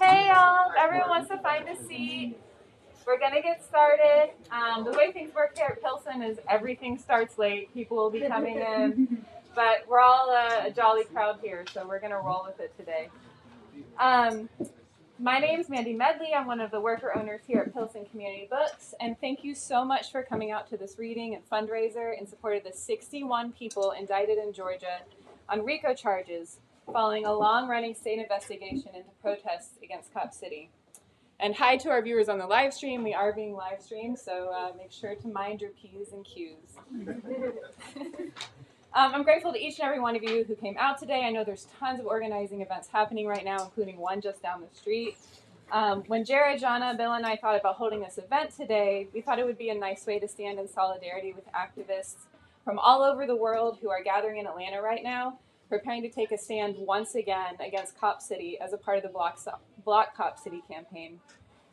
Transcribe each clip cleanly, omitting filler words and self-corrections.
Hey y'all, everyone wants to find a seat. We're gonna get started. The way things work here at Pilsen is everything starts late. People will be coming in, but we're all a jolly crowd here, so we're gonna roll with it today. My name is Mandy Medley. I'm one of the worker owners here at Pilsen Community Books, and thank you so much for coming out to this reading and fundraiser in support of the 61 people indicted in Georgia on RICO charges following a long-running state investigation into protests against Cop City. And hi to our viewers on the live stream. We are being live streamed, so make sure to mind your P's and Q's. I'm grateful to each and every one of you who came out today. I know there's tons of organizing events happening right now, including one just down the street. When Jared, Jana, Bill, and I thought about holding this event today, we thought it would be a nice way to stand in solidarity with activists from all over the world who are gathering in Atlanta right now, preparing to take a stand once again against Cop City as a part of the Block Cop City campaign.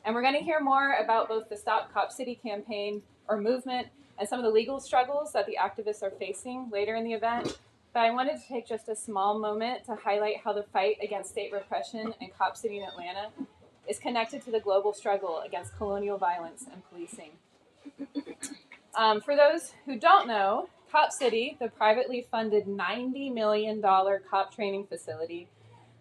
And we're going to hear more about both the Stop Cop City campaign or movement and some of the legal struggles that the activists are facing later in the event. But I wanted to take just a small moment to highlight how the fight against state repression and Cop City in Atlanta is connected to the global struggle against colonial violence and policing. For those who don't know, Cop City, the privately funded $90 million cop training facility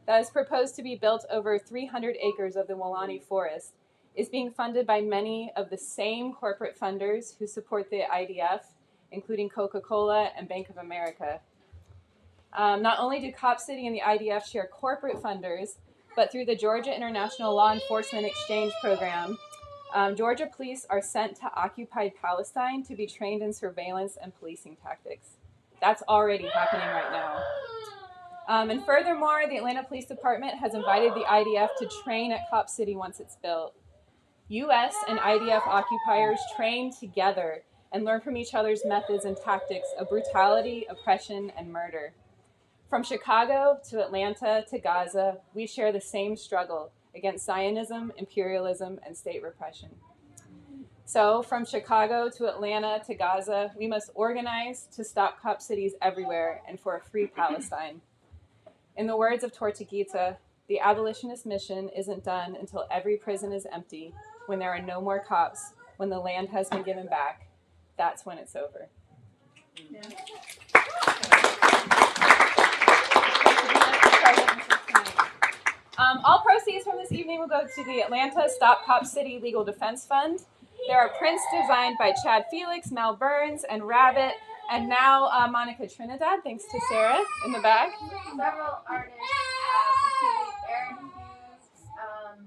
that is proposed to be built over 300 acres of the Weelaunee Forest, is being funded by many of the same corporate funders who support the IDF, including Coca-Cola and Bank of America. Not only do Cop City and the IDF share corporate funders, but through the Georgia International Law Enforcement Exchange Program, Georgia police are sent to occupied Palestine to be trained in surveillance and policing tactics. That's already happening right now. And furthermore, the Atlanta Police Department has invited the IDF to train at Cop City once it's built. U.S. and IDF occupiers train together and learn from each other's methods and tactics of brutality, oppression, and murder. From Chicago to Atlanta to Gaza, we share the same struggle against Zionism, imperialism, and state repression. So from Chicago to Atlanta to Gaza, we must organize to stop Cop Cities everywhere and for a free Palestine. In the words of Tortuguita, the abolitionist mission isn't done until every prison is empty, when there are no more cops, when the land has been given back. That's when it's over. Yeah. All proceeds from this evening will go to the Atlanta Stop Cop City Legal Defense Fund. There are prints designed by Chad Felix, Mal Burns, and Rabbit, and now Monica Trinidad, thanks to Sarah in the back. Several artists, including Aaron Hughes,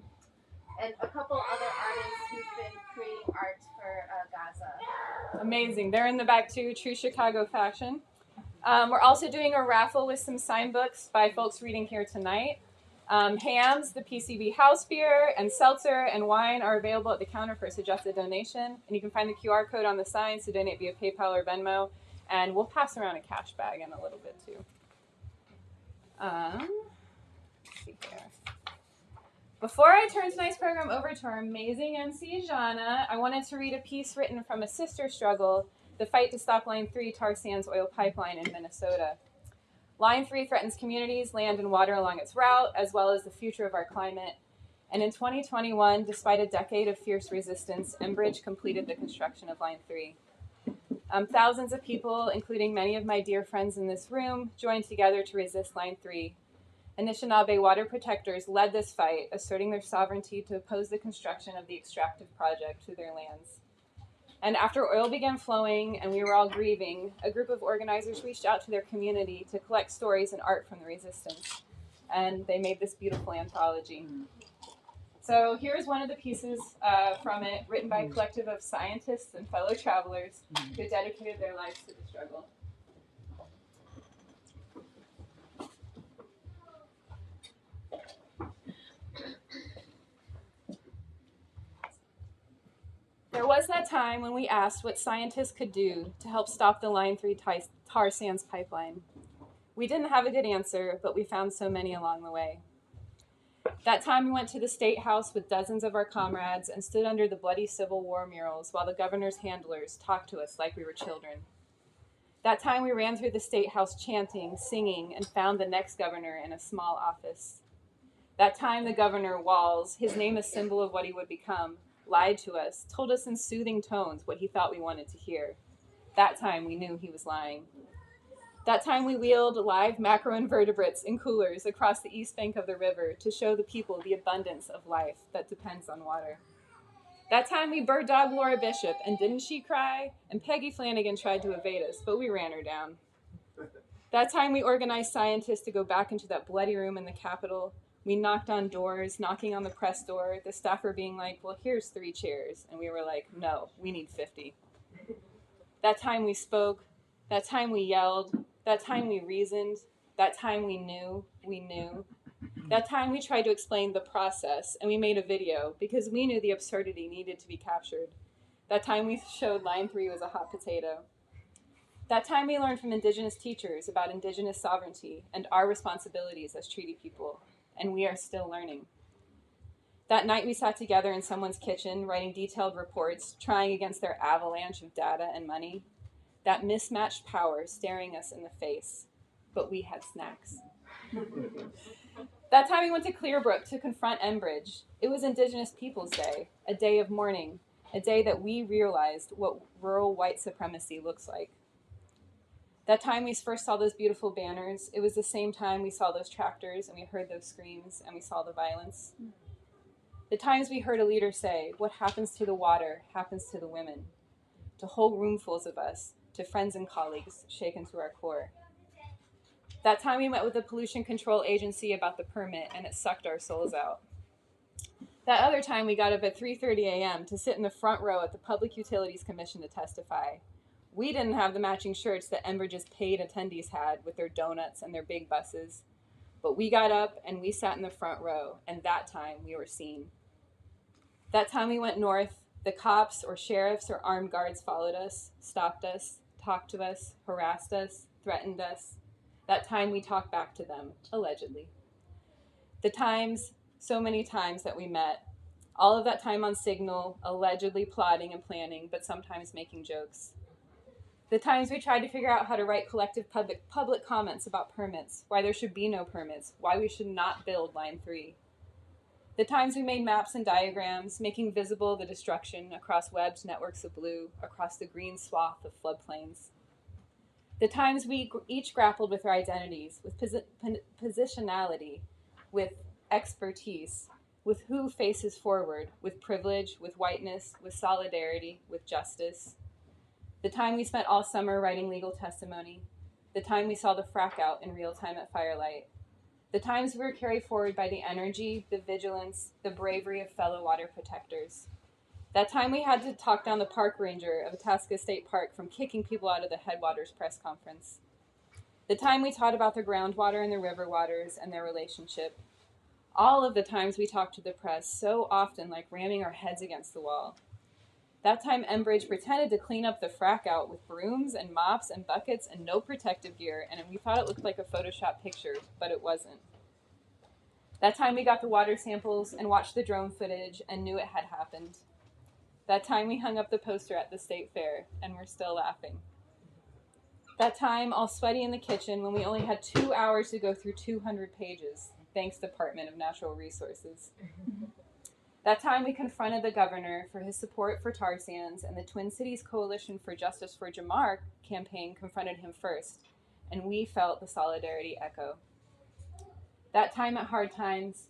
and a couple other artists who've been creating art for Gaza. Amazing. They're in the back too, true Chicago fashion. We're also doing a raffle with some signed books by folks reading here tonight. Hams, the PCB house beer, and seltzer and wine are available at the counter for a suggested donation. And you can find the QR code on the sign to donate via PayPal or Venmo. And we'll pass around a cash bag in a little bit too. Let's see here. Before I turn tonight's program over to our amazing MC, Jana, I wanted to read a piece written from a sister struggle, the fight to stop Line 3 tar sands oil pipeline in Minnesota. Line 3 threatens communities, land, and water along its route, as well as the future of our climate. And in 2021, despite a decade of fierce resistance, Enbridge completed the construction of Line 3. Thousands of people, including many of my dear friends in this room, joined together to resist Line 3. Anishinaabe water protectors led this fight, asserting their sovereignty to oppose the construction of the extractive project to their lands. And after oil began flowing and we were all grieving, a group of organizers reached out to their community to collect stories and art from the resistance. And they made this beautiful anthology. So here's one of the pieces from it, written by a collective of scientists and fellow travelers who dedicated their lives to the struggle. There was that time when we asked what scientists could do to help stop the Line 3 tar sands pipeline. We didn't have a good answer, but we found so many along the way. That time we went to the State House with dozens of our comrades and stood under the bloody Civil War murals while the governor's handlers talked to us like we were children. That time we ran through the State House chanting, singing, and found the next governor in a small office. That time the governor, Walls, his name a symbol of what he would become, lied to us, told us in soothing tones what he thought we wanted to hear. That time we knew he was lying. That time we wheeled live macroinvertebrates in coolers across the east bank of the river to show the people the abundance of life that depends on water. That time we bird dogged Laura Bishop, and didn't she cry? And Peggy Flanagan tried to evade us, but we ran her down. That time we organized scientists to go back into that bloody room in the Capitol. We knocked on doors, knocking on the press door, the staffer being like, well, here's 3 chairs. And we were like, no, we need 50. That time we spoke, that time we yelled, that time we reasoned, that time we knew. That time we tried to explain the process, and we made a video because we knew the absurdity needed to be captured. That time we showed Line 3 was a hot potato. That time we learned from Indigenous teachers about Indigenous sovereignty and our responsibilities as treaty people, and we are still learning. That night we sat together in someone's kitchen, writing detailed reports, trying against their avalanche of data and money. That mismatched power staring us in the face, but we had snacks. That time we went to Clearbrook to confront Enbridge. It was Indigenous Peoples Day, a day of mourning, a day that we realized what rural white supremacy looks like. That time we first saw those beautiful banners, it was the same time we saw those tractors and we heard those screams and we saw the violence. The times we heard a leader say, what happens to the water happens to the women, to whole roomfuls of us, to friends and colleagues shaken to our core. That time we met with the Pollution Control Agency about the permit and it sucked our souls out. That other time we got up at 3:30 a.m. to sit in the front row at the Public Utilities Commission to testify. We didn't have the matching shirts that Enbridge's paid attendees had with their donuts and their big buses. But we got up and we sat in the front row, and that time we were seen. That time we went north, the cops or sheriffs or armed guards followed us, stopped us, talked to us, harassed us, threatened us. That time we talked back to them, allegedly. The times, so many times that we met, all of that time on Signal, allegedly plotting and planning, but sometimes making jokes. The times we tried to figure out how to write collective public comments about permits, why there should be no permits, why we should not build Line 3. The times we made maps and diagrams, making visible the destruction across webbed networks of blue, across the green swath of floodplains. The times we each grappled with our identities, with positionality, with expertise, with who faces forward, with privilege, with whiteness, with solidarity, with justice. The time we spent all summer writing legal testimony. The time we saw the frack out in real time at firelight. The times we were carried forward by the energy, the vigilance, the bravery of fellow water protectors. That time we had to talk down the park ranger of Itasca State Park from kicking people out of the Headwaters press conference. The time we taught about the groundwater and the river waters and their relationship. All of the times we talked to the press, so often like ramming our heads against the wall. That time Enbridge pretended to clean up the frack out with brooms and mops and buckets and no protective gear, and we thought it looked like a Photoshop picture, but it wasn't. That time we got the water samples and watched the drone footage and knew it had happened. That time we hung up the poster at the state fair, and we're still laughing. That time, all sweaty in the kitchen when we only had 2 hours to go through 200 pages, thanks Department of Natural Resources. That time we confronted the governor for his support for tar sands, and the Twin Cities Coalition for Justice for Jamar campaign confronted him first, and we felt the solidarity echo. That time at Hard Times,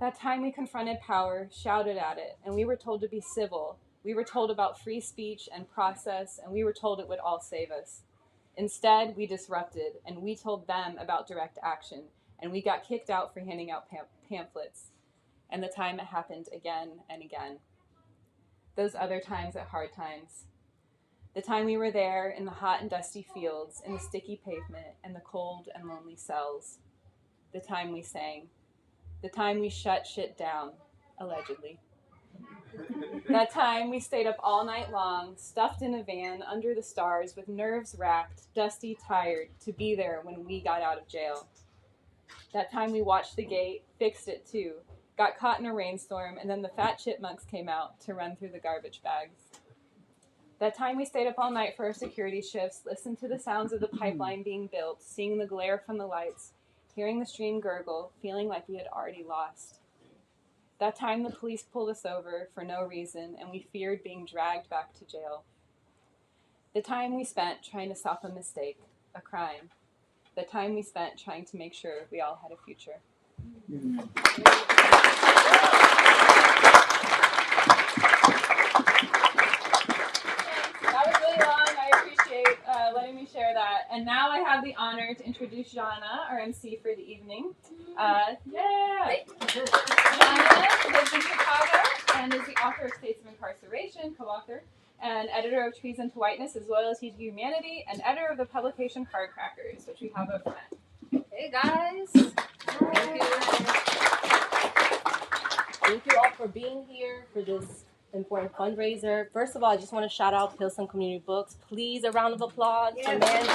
that time we confronted power, shouted at it, and we were told to be civil. We were told about free speech and process, and we were told it would all save us. Instead, we disrupted, and we told them about direct action, and we got kicked out for handing out pamphlets. And the time it happened again and again. Those other times at Hard Times. The time we were there in the hot and dusty fields, in the sticky pavement, and the cold and lonely cells. The time we sang. The time we shut shit down, allegedly. That time we stayed up all night long, stuffed in a van under the stars with nerves racked, dusty, tired, to be there when we got out of jail. That time we watched the gate, fixed it too, got caught in a rainstorm, and then the fat chipmunks came out to run through the garbage bags. That time we stayed up all night for our security shifts, listened to the sounds of the pipeline being built, seeing the glare from the lights, hearing the stream gurgle, feeling like we had already lost. That time the police pulled us over for no reason, and we feared being dragged back to jail. The time we spent trying to stop a mistake, a crime. The time we spent trying to make sure we all had a future. That was really long. I appreciate letting me share that. And now I have the honor to introduce Jana, our MC for the evening. Jana lives in Chicago and is the author of States of Incarceration, co-author, and editor of Treason to Whiteness as Loyalty to Humanity, and editor of the publication Cardcrackers, which we have up front. Hey guys! Thank you. Thank you all for being here for this important fundraiser. First of all, I just want to shout out Pilsen Community Books. Please, a round of applause for Mandy.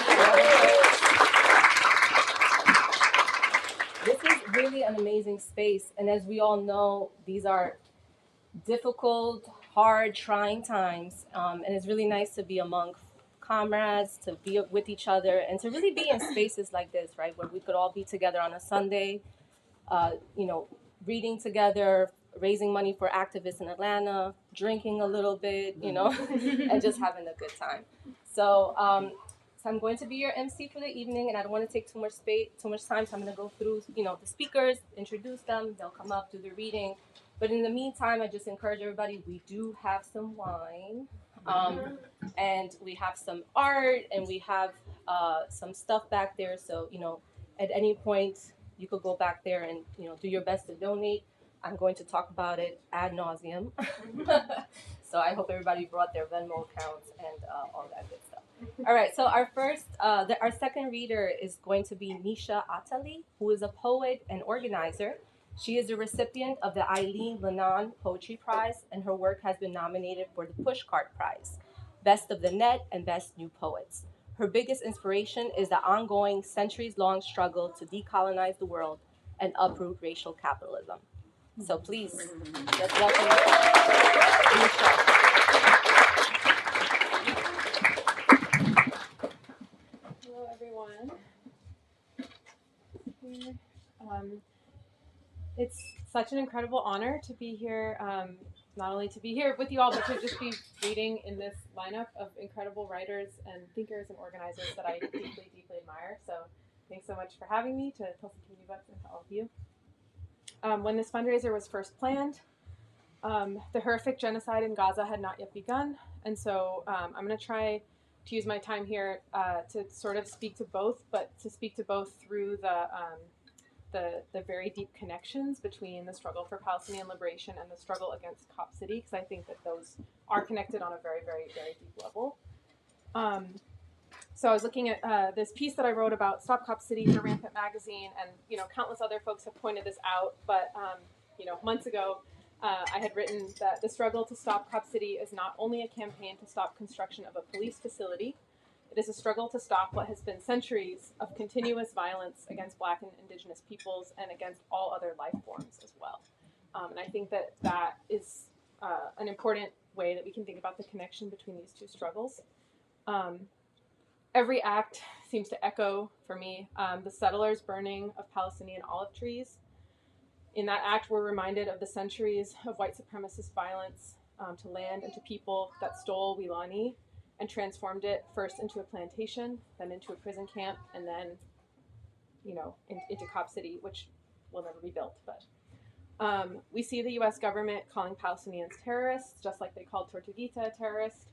This is really an amazing space, and as we all know, these are difficult, hard, trying times, and it's really nice to be among comrades, to be with each other, and to really be in spaces like this, right, where we could all be together on a Sunday, reading together, raising money for activists in Atlanta, drinking a little bit, and just having a good time. So I'm going to be your MC for the evening, and I don't want to take too much time, so I'm going to go through, the speakers, introduce them, they'll come up, do the reading. But in the meantime, I just encourage everybody, we do have some wine, and we have some art, and we have some stuff back there. So, at any point, you could go back there and, do your best to donate. I'm going to talk about it ad nauseum. So I hope everybody brought their Venmo accounts and all that good stuff. All right, so our second reader is going to be Nisha Atali, who is a poet and organizer. She is a recipient of the Eileen Lennon Poetry Prize, and her work has been nominated for the Pushcart Prize, Best of the Net and Best New Poets. Her biggest inspiration is the ongoing centuries-long struggle to decolonize the world and uproot racial capitalism. So please, let's welcome Nisha. Hello, everyone. It's such an incredible honor to be here, not only to be here with you all, but to just be reading in this lineup of incredible writers and thinkers and organizers that I deeply, deeply admire. So thanks so much for having me, to Pilsen Community Books and to all of you. When this fundraiser was first planned, the horrific genocide in Gaza had not yet begun, and so I'm going to try to use my time here to sort of speak to both, but to speak to both through the very deep connections between the struggle for Palestinian liberation and the struggle against Cop City, because I think that those are connected on a very, very, very deep level. So I was looking at this piece that I wrote about Stop Cop City for Rampant Magazine, and countless other folks have pointed this out, but months ago I had written that the struggle to stop Cop City is not only a campaign to stop construction of a police facility, it is a struggle to stop what has been centuries of continuous violence against Black and Indigenous peoples and against all other life forms as well. And I think that is an important way that we can think about the connection between these two struggles. Every act seems to echo, for me, the settlers' burning of Palestinian olive trees. In that act, we're reminded of the centuries of white supremacist violence to land and to people that stole Weelaunee and transformed it first into a plantation, then into a prison camp, and then, into Cop City, which will never be built. But we see the U.S. government calling Palestinians terrorists, just like they called Tortuguita a terrorist.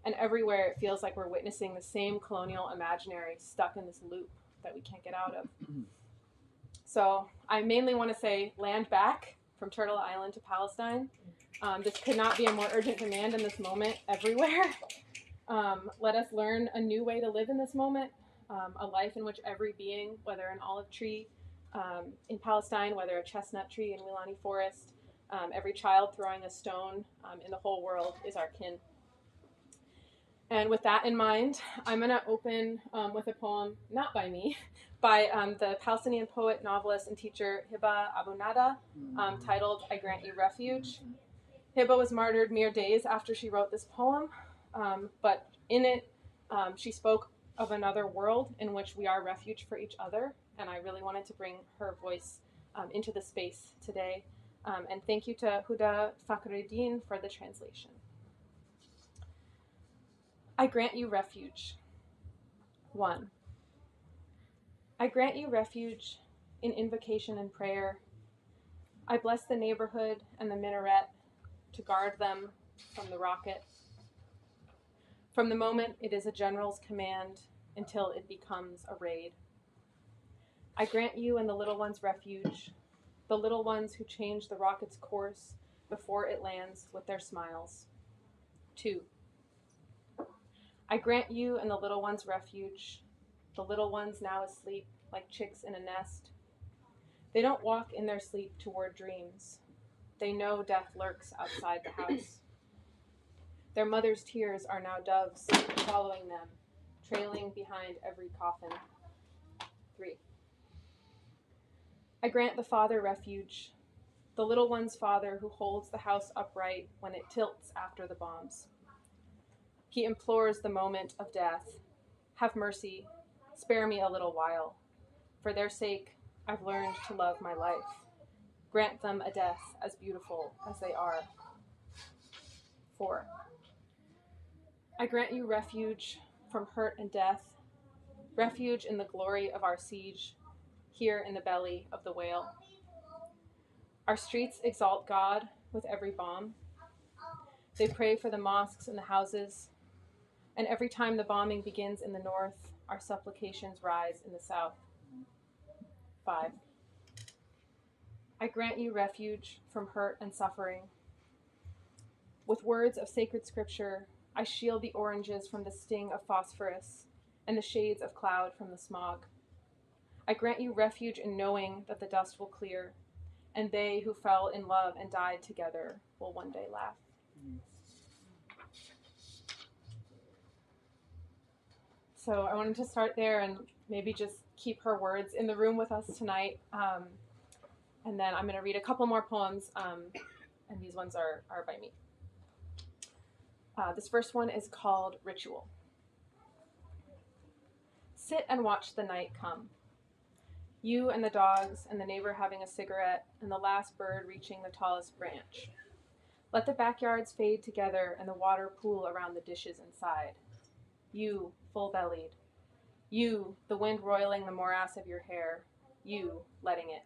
And everywhere it feels like we're witnessing the same colonial imaginary stuck in this loop that we can't get out of. So I mainly want to say land back from Turtle Island to Palestine. This could not be a more urgent demand in this moment everywhere. Let us learn a new way to live in this moment, a life in which every being, whether an olive tree in Palestine, whether a chestnut tree in Weelaunee Forest, every child throwing a stone in the whole world is our kin. And with that in mind, I'm going to open with a poem, not by me, by the Palestinian poet, novelist, and teacher Hiba Abu Nada, titled I Grant You Refuge. Hiba was martyred mere days after she wrote this poem, but in it, she spoke of another world in which we are refuge for each other and I really wanted to bring her voice into the space today. And thank you to Huda Fakhreddin for the translation. I grant you refuge. 1. I grant you refuge in invocation and prayer. I bless the neighborhood and the minaret to guard them from the rocket. From the moment it is a general's command until it becomes a raid. I grant you and the little ones refuge, the little ones who change the rocket's course before it lands with their smiles. 2. I grant you and the little ones refuge, the little ones now asleep like chicks in a nest. They don't walk in their sleep toward dreams. They know death lurks outside the house. Their mother's tears are now doves following them, trailing behind every coffin. 3. I grant the father refuge, the little one's father who holds the house upright when it tilts after the bombs. He implores the moment of death. Have mercy, spare me a little while. For their sake, I've learned to love my life. Grant them a death as beautiful as they are. 4. I grant you refuge from hurt and death, refuge in the glory of our siege, here in the belly of the whale. Our streets exalt God with every bomb. They pray for the mosques and the houses, and every time the bombing begins in the north, our supplications rise in the south. 5. I grant you refuge from hurt and suffering. With words of sacred scripture, I shield the oranges from the sting of phosphorus and the shades of cloud from the smog. I grant you refuge in knowing that the dust will clear, and they who fell in love and died together will one day laugh. So I wanted to start there and maybe just keep her words in the room with us tonight. And then I'm going to read a couple more poems, and these ones are by me. This first one is called Ritual. Sit and watch the night come. You and the dogs and the neighbor having a cigarette and the last bird reaching the tallest branch. Let the backyards fade together and the water pool around the dishes inside. You, full-bellied. You, the wind roiling the morass of your hair. You, letting it.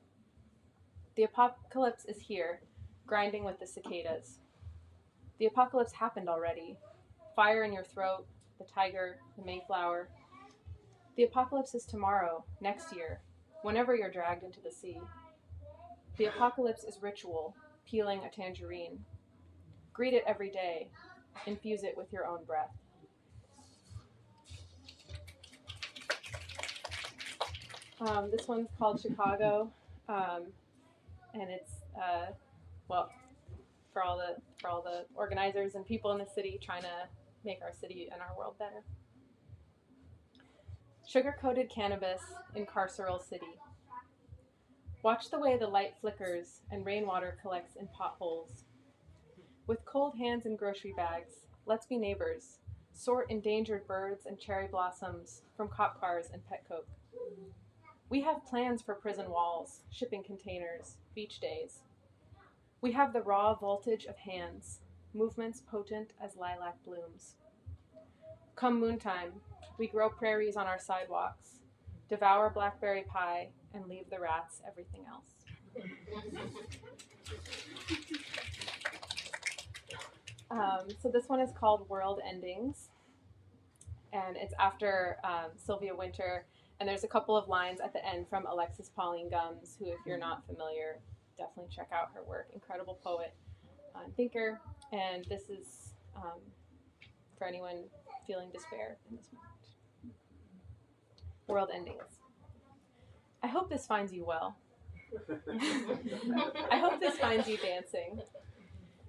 The apocalypse is here, grinding with the cicadas. The apocalypse happened already. Fire in your throat, the tiger, the Mayflower. The apocalypse is tomorrow, next year, whenever you're dragged into the sea. The apocalypse is ritual, peeling a tangerine. Greet it every day. Infuse it with your own breath. This one's called Chicago, and it's for all the organizers and people in the city trying to make our city and our world better. Sugar-coated cannabis in carceral city. Watch the way the light flickers and rainwater collects in potholes. With cold hands and grocery bags, let's be neighbors. Sort endangered birds and cherry blossoms from cop cars and Petcoke. We have plans for prison walls, shipping containers, beach days. We have the raw voltage of hands, movements potent as lilac blooms. Come moontime, we grow prairies on our sidewalks, devour blackberry pie, and leave the rats everything else. So this one is called World Endings, and it's after Sylvia Wynter, and there's a couple of lines at the end from Alexis Pauline Gumbs, who, if you're not familiar, definitely check out her work. Incredible poet and thinker, and this is for anyone feeling despair in this moment. World Endings. I hope this finds you well. I hope this finds you dancing.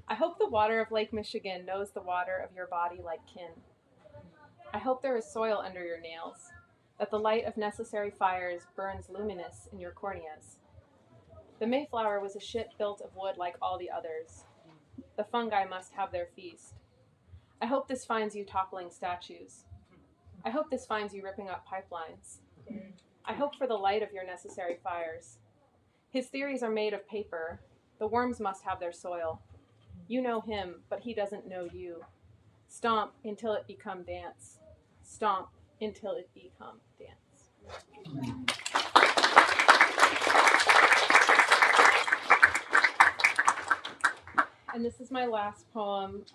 I hope the water of Lake Michigan knows the water of your body like kin. I hope there is soil under your nails, that the light of necessary fires burns luminous in your corneas. The Mayflower was a ship built of wood like all the others. The fungi must have their feast. I hope this finds you toppling statues. I hope this finds you ripping up pipelines. I hope for the light of your necessary fires. His theories are made of paper. The worms must have their soil. You know him, but he doesn't know you. Stomp until it become dance. Stomp until it become dance. And this is my last poem.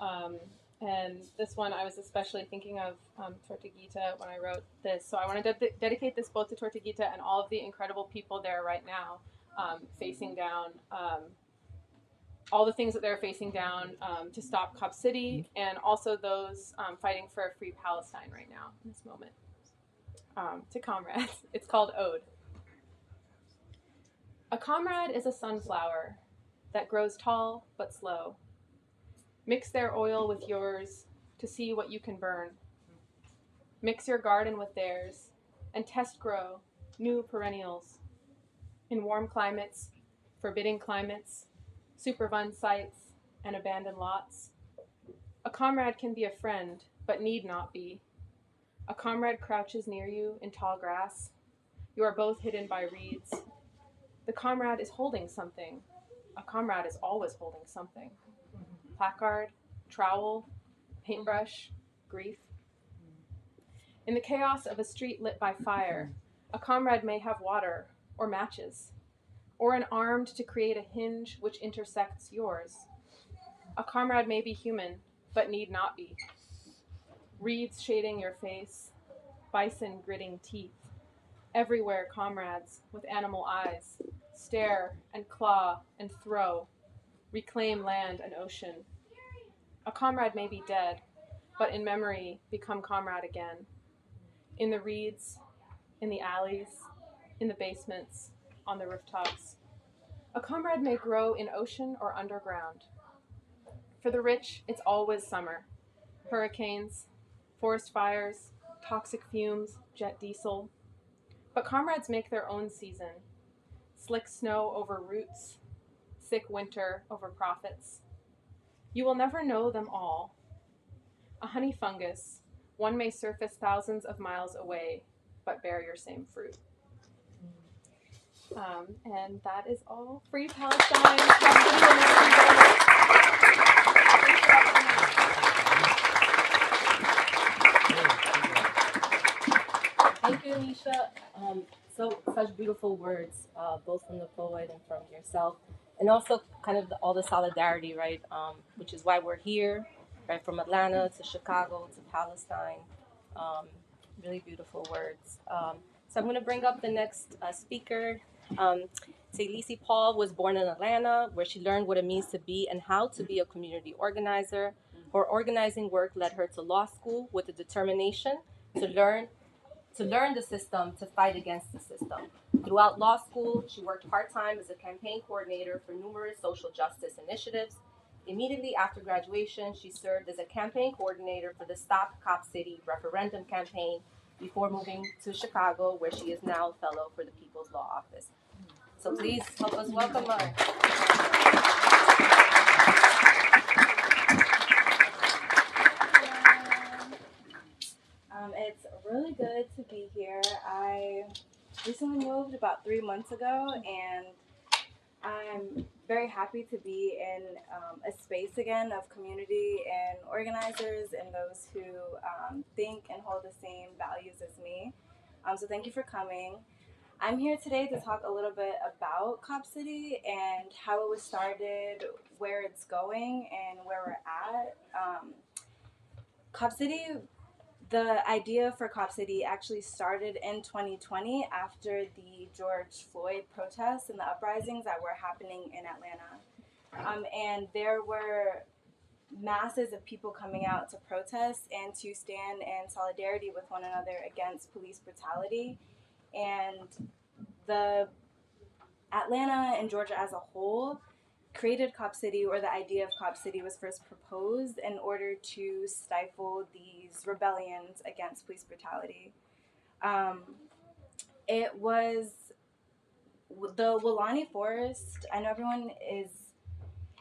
And this one I was especially thinking of Tortuguita when I wrote this. So I want to dedicate this both to Tortuguita and all of the incredible people there right now facing down all the things that they're facing down to stop Cop City, and also those fighting for a free Palestine right now in this moment. To comrades, it's called Ode. A comrade is a sunflower that grows tall but slow. Mix their oil with yours to see what you can burn. Mix your garden with theirs and test grow new perennials. In warm climates, forbidding climates, Superfund sites, and abandoned lots. A comrade can be a friend, but need not be. A comrade crouches near you in tall grass. You are both hidden by reeds. The comrade is holding something. A comrade is always holding something. Placard, trowel, paintbrush, grief. In the chaos of a street lit by fire, a comrade may have water or matches, or an arm to create a hinge which intersects yours. A comrade may be human, but need not be. Reeds shading your face, bison gritting teeth. Everywhere comrades with animal eyes stare and claw and throw, reclaim land and ocean. A comrade may be dead, but in memory become comrade again. In the reeds, in the alleys, in the basements, on the rooftops. A comrade may grow in ocean or underground. For the rich, it's always summer. Hurricanes, forest fires, toxic fumes, jet diesel. But comrades make their own season. Slick snow over roots, sick winter over profits. You will never know them all. A honey fungus, one may surface thousands of miles away, but bear your same fruit. And that is all. Free Palestine. Thank you, Anisha. Such beautiful words, both from the poet and from yourself, and also kind of all the solidarity, right? Which is why we're here, right? From Atlanta to Chicago to Palestine. Really beautiful words. So I'm going to bring up the next speaker. Taylisi Paul was born in Atlanta, where she learned what it means to be and how to be a community organizer. Her organizing work led her to law school with the determination to learn the system, to fight against the system. Throughout law school, she worked part-time as a campaign coordinator for numerous social justice initiatives. Immediately after graduation, she served as a campaign coordinator for the Stop Cop City referendum campaign before moving to Chicago, where she is now a fellow for the People's Law Office. So please help us welcome her. It's really good to be here. I recently moved about 3 months ago, and I'm very happy to be in a space again of community and organizers and those who think and hold the same values as me. So thank you for coming. I'm here today to talk a little bit about Cop City and how it was started, where it's going, and where we're at. Cop City, the idea for Cop City actually started in 2020 after the George Floyd protests and the uprisings that were happening in Atlanta. And there were masses of people coming out to protest and to stand in solidarity with one another against police brutality. And the Atlanta and Georgia as a whole created Cop City, or the idea of Cop City was first proposed in order to stifle these rebellions against police brutality. It was the Weelaunee Forest. I know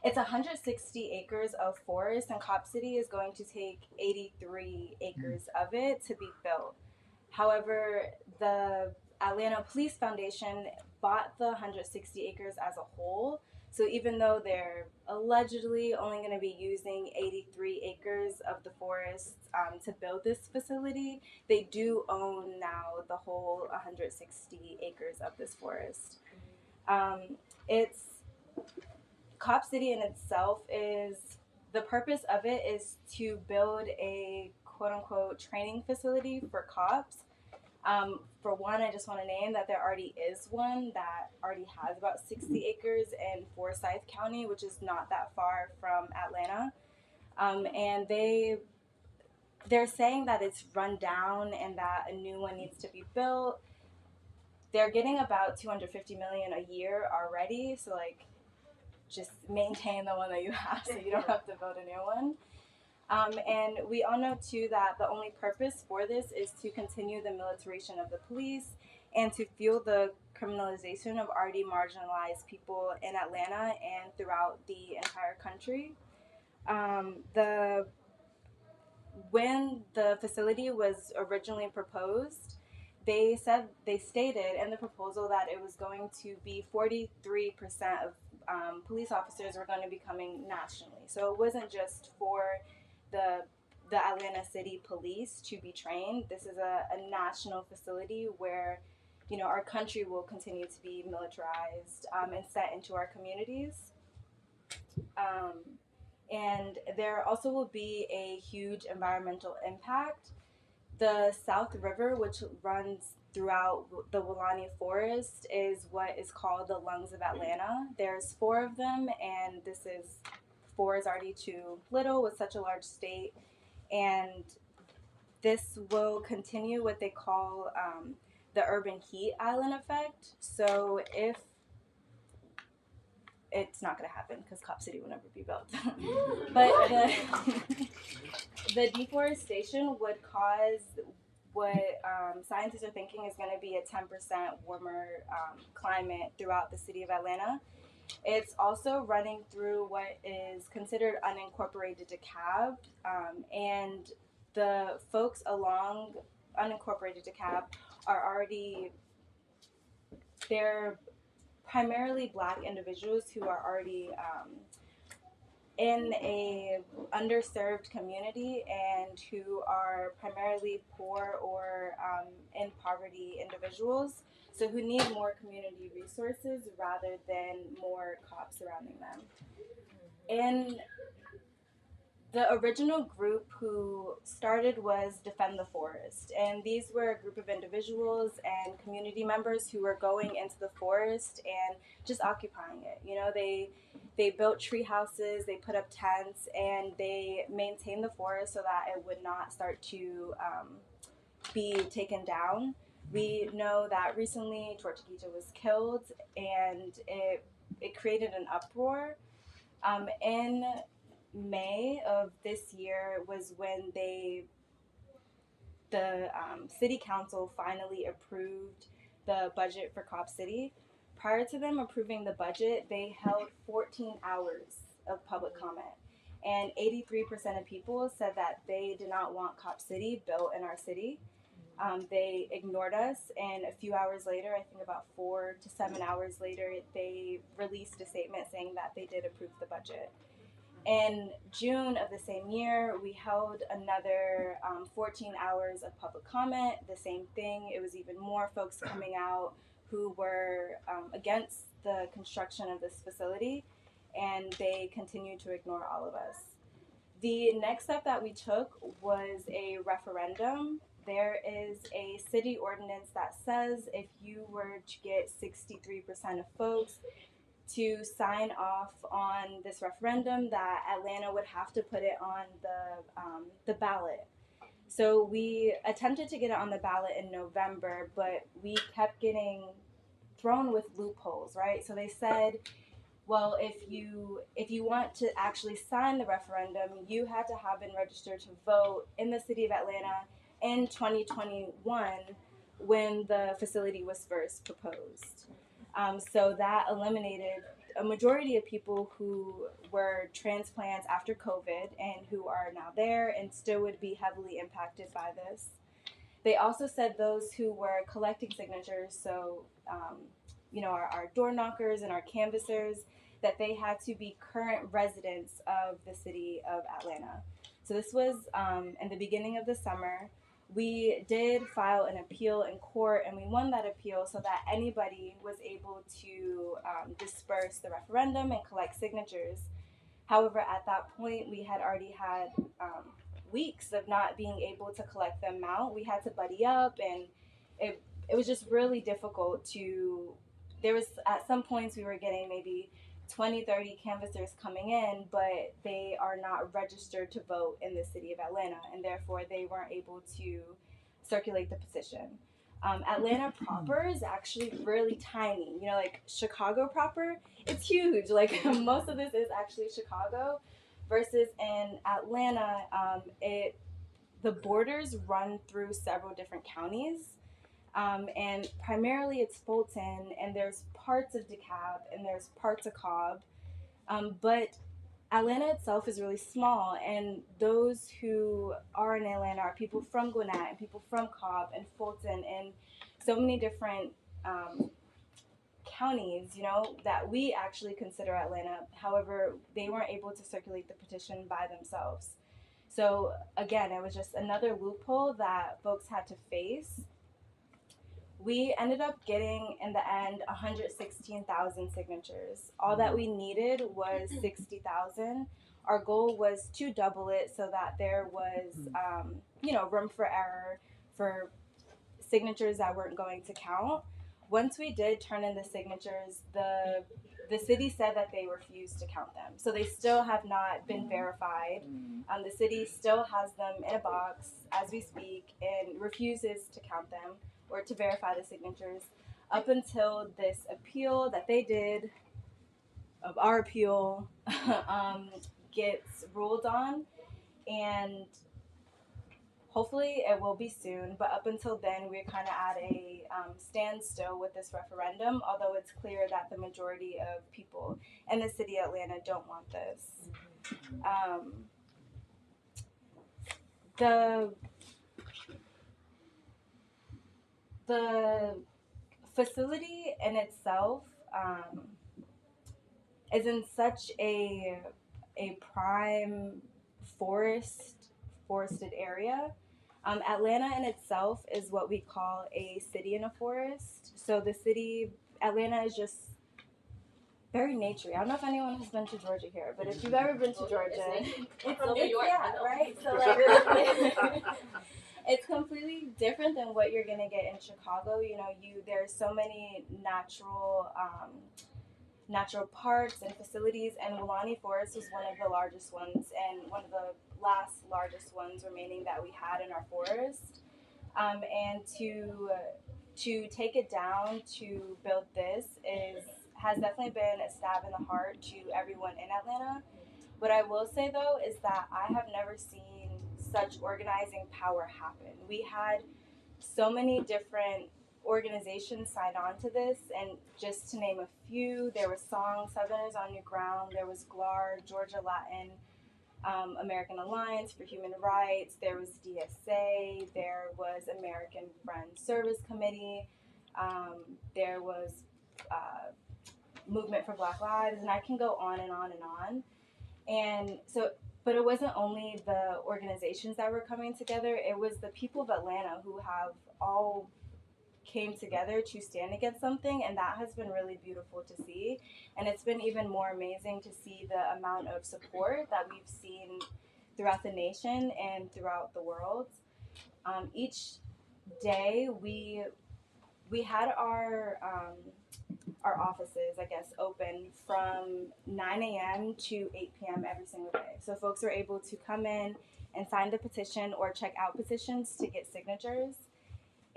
it's 160 acres of forest, and Cop City is going to take 83 acres of it to be built. However, the Atlanta Police Foundation bought the 160 acres as a whole. So even though they're allegedly only going to be using 83 acres of the forest to build this facility, they do own now the whole 160 acres of this forest. It's Cop City in itself is, the purpose of it is to build a quote unquote training facility for cops. For one, I just want to name that there already is one that already has about 60 acres in Forsyth County, which is not that far from Atlanta. And they're saying that it's run down and that a new one needs to be built. They're getting about $250 million a year already, so like just maintain the one that you have so you don't have to build a new one. And we all know too that the only purpose for this is to continue the militarization of the police and to fuel the criminalization of already marginalized people in Atlanta and throughout the entire country. When the facility was originally proposed, they stated in the proposal that it was going to be 43% of police officers were going to be coming nationally. So it wasn't just for the Atlanta City Police to be trained. This is a national facility where, you know, our country will continue to be militarized and sent into our communities. And there also will be a huge environmental impact. The South River, which runs throughout the Weelaunee Forest, is what is called the lungs of Atlanta. There's 4 of them, and 4 is already too little with such a large state. And this will continue what they call the urban heat island effect. So if it's not going to happen because Cop City will never be built. But the deforestation would cause what scientists are thinking is going to be a 10% warmer climate throughout the city of Atlanta. It's also running through what is considered unincorporated DeKalb, and the folks along unincorporated DeKalb are already, they're primarily Black individuals who are already in a underserved community and who are primarily poor or in poverty individuals, so who need more community resources rather than more cops surrounding them. And the original group who started was Defend the Forest, and these were a group of individuals and community members who were going into the forest and just occupying it. You know, they built tree houses, they put up tents, and they maintained the forest so that it would not start to be taken down. We know that recently Tortuguita was killed, and it created an uproar. In May of this year was when the city council finally approved the budget for Cop City. Prior to them approving the budget, they held 14 hours of public comment, and 83% of people said that they did not want Cop City built in our city. They ignored us, and a few hours later, I think about 4 to 7 hours later, they released a statement saying that they did approve the budget. In June of the same year, we held another 14 hours of public comment, the same thing. It was even more folks coming out who were against the construction of this facility, and they continued to ignore all of us. The next step that we took was a referendum. There is a city ordinance that says if you were to get 63% of folks to sign off on this referendum, that Atlanta would have to put it on the ballot. So we attempted to get it on the ballot in November, but we kept getting thrown with loopholes, right? So they said, well, if you want to actually sign the referendum, you had to have been registered to vote in the city of Atlanta in 2021 when the facility was first proposed. So that eliminated a majority of people who were transplants after COVID and who are now there and still would be heavily impacted by this. They also said those who were collecting signatures, so our door knockers and our canvassers, that they had to be current residents of the city of Atlanta. So this was in the beginning of the summer. We did file an appeal in court, and we won that appeal so that anybody was able to disperse the referendum and collect signatures. However, at that point, we had already had weeks of not being able to collect them out. We had to buddy up, and it was just really difficult to. There was, at some points, we were getting maybe 20, 30 canvassers coming in, but they are not registered to vote in the city of Atlanta, and therefore they weren't able to circulate the petition. Atlanta proper is actually really tiny. Like Chicago proper, it's huge. Like most of this is actually Chicago, versus in Atlanta, the borders run through several different counties. And primarily it's Fulton, and there's parts of DeKalb, and there's parts of Cobb. But Atlanta itself is really small, and those who are in Atlanta are people from Gwinnett, and people from Cobb, and Fulton, and so many different counties, that we actually consider Atlanta. However, they weren't able to circulate the petition by themselves. So again, it was just another loophole that folks had to face. We ended up getting, in the end, 116,000 signatures. All that we needed was 60,000. Our goal was to double it so that there was, room for error for signatures that weren't going to count. Once we did turn in the signatures, the city said that they refused to count them. So they still have not been verified. The city still has them in a box as we speak and refuses to count them or to verify the signatures up until this appeal that they did of our appeal gets ruled on, and hopefully it will be soon, but up until then we're kind of at a standstill with this referendum, although it's clear that the majority of people in the city of Atlanta don't want this. The facility in itself is in such a prime forested area. Atlanta in itself is what we call a city in a forest. So Atlanta is just very naturey. I don't know if anyone has been to Georgia here, but if you've ever been to Georgia, it's from New York, yeah, right? So like it's completely different than what you're gonna get in Chicago. There's so many natural parks and facilities, and Weelaunee Forest was one of the largest ones and one of the last largest ones remaining that we had in our forest. And to take it down to build this has definitely been a stab in the heart to everyone in Atlanta. What I will say though is that I have never seen such organizing power happen. We had so many different organizations signed on to this, and just to name a few, there was Song, Southerners on New Ground, there was GLAR, Georgia Latin American Alliance for Human Rights, there was DSA, there was American Friends Service Committee, there was Movement for Black Lives, and I can go on and on and on. And so, but it wasn't only the organizations that were coming together, it was the people of Atlanta who have all came together to stand against something, and that has been really beautiful to see. And it's been even more amazing to see the amount of support that we've seen throughout the nation and throughout the world. Each day we had our offices, I guess, open from 9 a.m. to 8 p.m. every single day. So folks are able to come in and sign the petition or check out petitions to get signatures.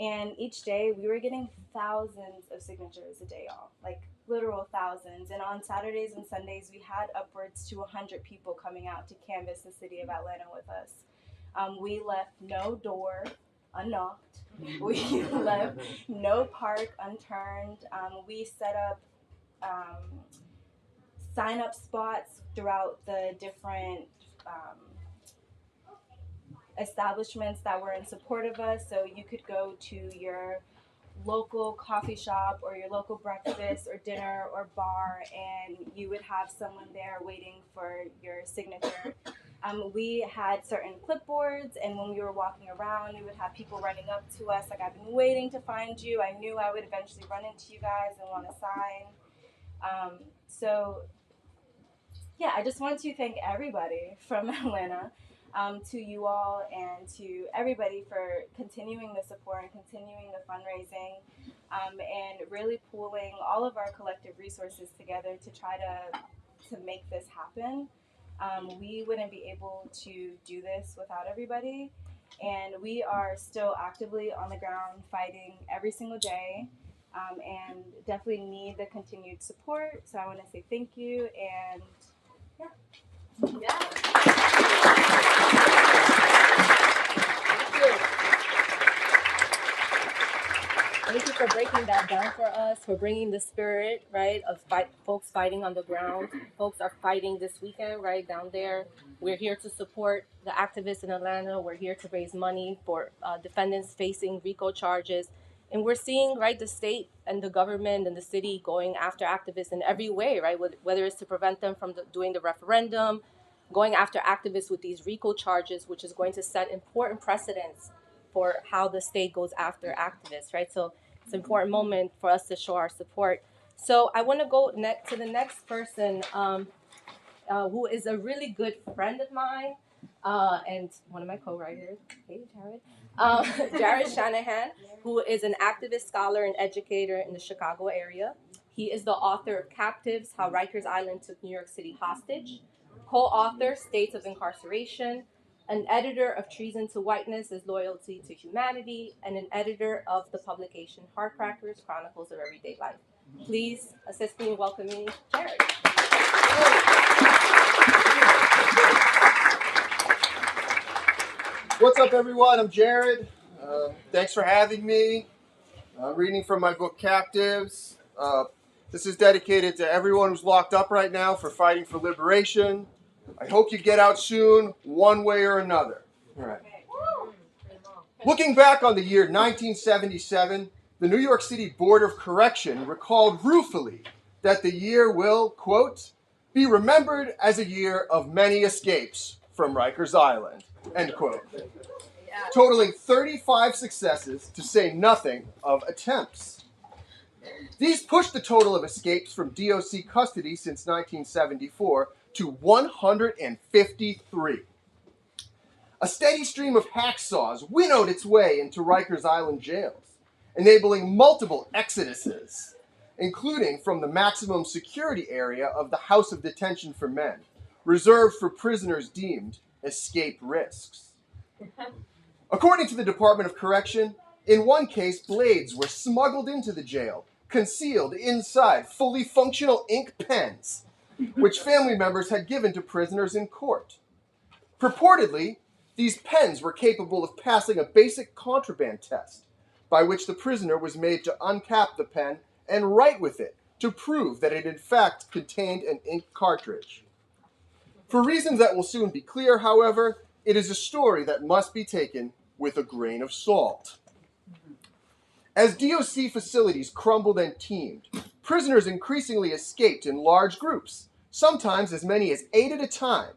And each day we were getting thousands of signatures a day, y'all, like literal thousands. And on Saturdays and Sundays, we had upwards to 100 people coming out to canvass the city of Atlanta with us. We left no door unknocked. We left no park unturned. We set up sign-up spots throughout the different establishments that were in support of us. So you could go to your local coffee shop or your local breakfast or dinner or bar, and you would have someone there waiting for your signature. We had certain clipboards, and when we were walking around, we would have people running up to us like, I've been waiting to find you. I knew I would eventually run into you guys and want to sign. So yeah, I just want to thank everybody from Atlanta, to you all and to everybody for continuing the support and continuing the fundraising, and really pooling all of our collective resources together to try to make this happen. We wouldn't be able to do this without everybody, and we are still actively on the ground fighting every single day, and definitely need the continued support. So I want to say thank you, and Thank you for breaking that down for us, for bringing the spirit, right, of folks fighting on the ground. Folks are fighting this weekend, right, down there. We're here to support the activists in Atlanta. We're here to raise money for defendants facing RICO charges. And we're seeing, right, the state and the government and the city going after activists in every way, right, whether it's to prevent them from doing the referendum, going after activists with these RICO charges, which is going to set important precedents for how the state goes after activists, right? So it's an important moment for us to show our support. So I want to go to the next person, who is a really good friend of mine, and one of my co-writers. Hey, Jared. Jared Shanahan, who is an activist, scholar, and educator in the Chicago area. He is the author of Captives: How Rikers Island Took New York City Hostage, co-author States of Incarceration, an editor of Treason to Whiteness is Loyalty to Humanity, and an editor of the publication Heartcrackers: Chronicles of Everyday Life. Please assist me in welcoming Jared. What's up, everyone? I'm Jared. Thanks for having me. I'm reading from my book, Captives. This is dedicated to everyone who's locked up right now for fighting for liberation. I hope you get out soon, one way or another. All right. Looking back on the year 1977, the New York City Board of Correction recalled ruefully that the year will, quote, be remembered as a year of many escapes from Rikers Island, end quote. Totaling 35 successes, to say nothing of attempts. These pushed the total of escapes from DOC custody since 1974 to 153. A steady stream of hacksaws winnowed its way into Rikers Island jails, enabling multiple exoduses, including from the maximum security area of the House of Detention for Men, reserved for prisoners deemed escape risks. According to the Department of Correction, in one case, blades were smuggled into the jail, concealed inside fully functional ink pens, which family members had given to prisoners in court. Purportedly, these pens were capable of passing a basic contraband test, by which the prisoner was made to uncap the pen and write with it to prove that it in fact contained an ink cartridge. For reasons that will soon be clear, however, it is a story that must be taken with a grain of salt. As DOC facilities crumbled and teemed, prisoners increasingly escaped in large groups, sometimes as many as 8 at a time,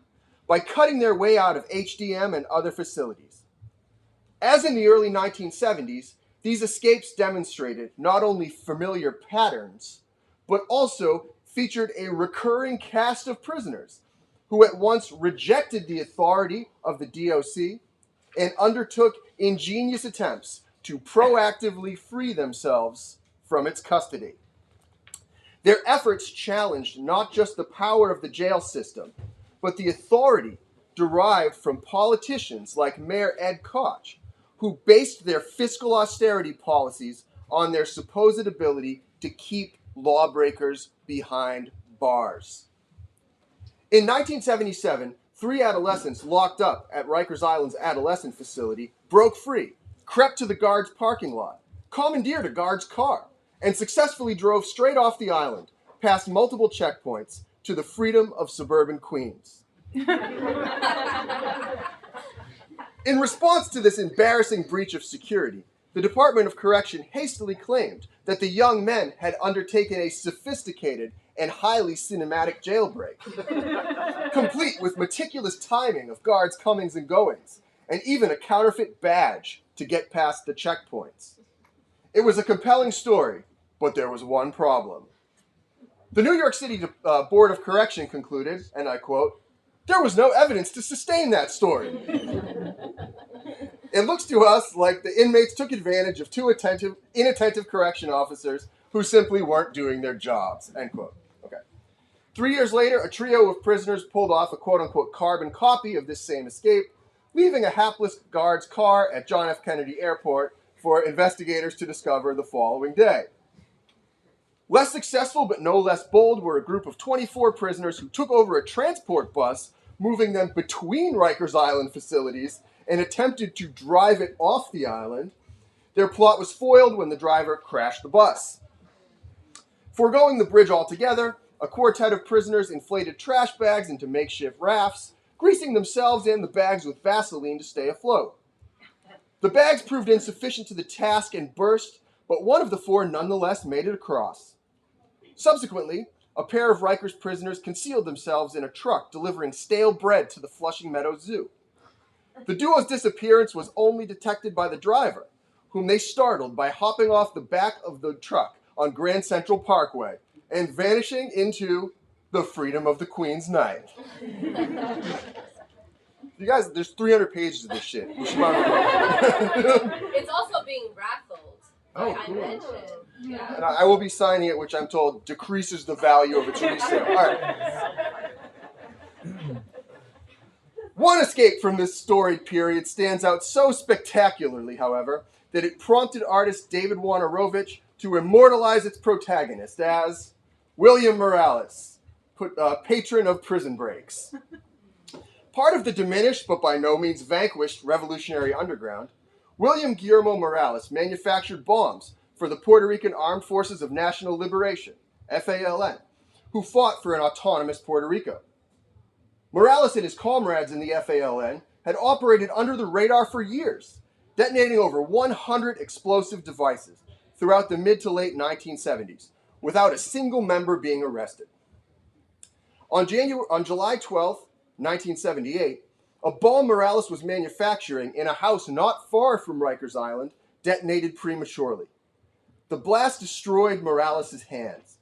by cutting their way out of HDM and other facilities. As in the early 1970s, these escapes demonstrated not only familiar patterns, but also featured a recurring cast of prisoners who at once rejected the authority of the DOC and undertook ingenious attempts to proactively free themselves from its custody. Their efforts challenged not just the power of the jail system, but the authority derived from politicians like Mayor Ed Koch, who based their fiscal austerity policies on their supposed ability to keep lawbreakers behind bars. In 1977, 3 adolescents locked up at Rikers Island's adolescent facility broke free, crept to the guard's parking lot, commandeered a guard's car, and successfully drove straight off the island, past multiple checkpoints, to the freedom of suburban Queens. In response to this embarrassing breach of security, the Department of Correction hastily claimed that the young men had undertaken a sophisticated and highly cinematic jailbreak, complete with meticulous timing of guards' comings and goings, and even a counterfeit badge to get past the checkpoints. It was a compelling story, but there was one problem. The New York City Board of Correction concluded, and I quote, "There was no evidence to sustain that story." It looks to us like the inmates took advantage of two inattentive correction officers who simply weren't doing their jobs, end quote. Okay. 3 years later, a trio of prisoners pulled off a quote-unquote carbon copy of this same escape, leaving a hapless guard's car at John F. Kennedy Airport for investigators to discover the following day. Less successful but no less bold were a group of 24 prisoners who took over a transport bus, moving them between Rikers Island facilities, and attempted to drive it off the island. Their plot was foiled when the driver crashed the bus. Foregoing the bridge altogether, a quartet of prisoners inflated trash bags into makeshift rafts, greasing themselves and the bags with Vaseline to stay afloat. The bags proved insufficient to the task and burst, but one of the four nonetheless made it across. Subsequently, a pair of Rikers prisoners concealed themselves in a truck delivering stale bread to the Flushing Meadows Zoo. The duo's disappearance was only detected by the driver, whom they startled by hopping off the back of the truck on Grand Central Parkway and vanishing into the freedom of the Queen's night. You guys, there's 300 pages of this shit. You should probably It's also being raffled. Oh, I cool. mentioned. Yeah. And I will be signing it, which I'm told decreases the value of its resale. All right. One escape from this storied period stands out so spectacularly, however, that it prompted artist David Wojnarowicz to immortalize its protagonist as William Morales, patron of prison breaks. Part of the diminished but by no means vanquished revolutionary underground, William Guillermo Morales manufactured bombs for the Puerto Rican Armed Forces of National Liberation, FALN, who fought for an autonomous Puerto Rico. Morales and his comrades in the FALN had operated under the radar for years, detonating over 100 explosive devices throughout the mid to late 1970s, without a single member being arrested. On July 12, 1978, a bomb Morales was manufacturing in a house not far from Rikers Island detonated prematurely. The blast destroyed Morales' hands.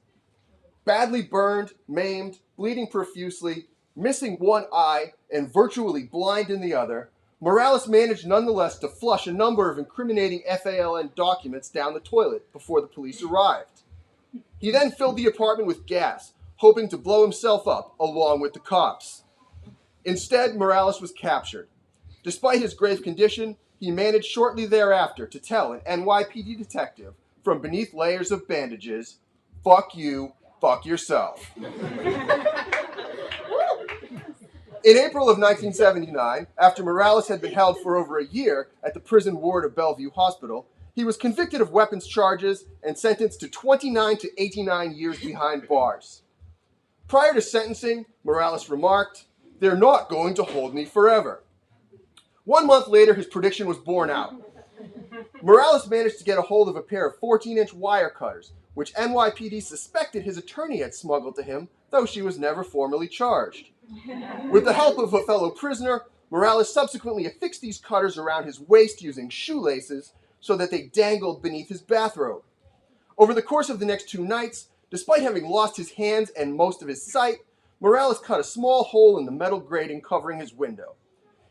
Badly burned, maimed, bleeding profusely, missing one eye, and virtually blind in the other, Morales managed nonetheless to flush a number of incriminating FALN documents down the toilet before the police arrived. He then filled the apartment with gas, hoping to blow himself up along with the cops. Instead, Morales was captured. Despite his grave condition, he managed shortly thereafter to tell an NYPD detective from beneath layers of bandages, "Fuck you, fuck yourself." In April of 1979, after Morales had been held for over a year at the prison ward of Bellevue Hospital, he was convicted of weapons charges and sentenced to 29 to 89 years behind bars. Prior to sentencing, Morales remarked, "They're not going to hold me forever." 1 month later, his prediction was borne out. Morales managed to get a hold of a pair of 14-inch wire cutters, which NYPD suspected his attorney had smuggled to him, though she was never formally charged. With the help of a fellow prisoner, Morales subsequently affixed these cutters around his waist using shoelaces so that they dangled beneath his bathrobe. Over the course of the next 2 nights, despite having lost his hands and most of his sight, Morales cut a small hole in the metal grating covering his window.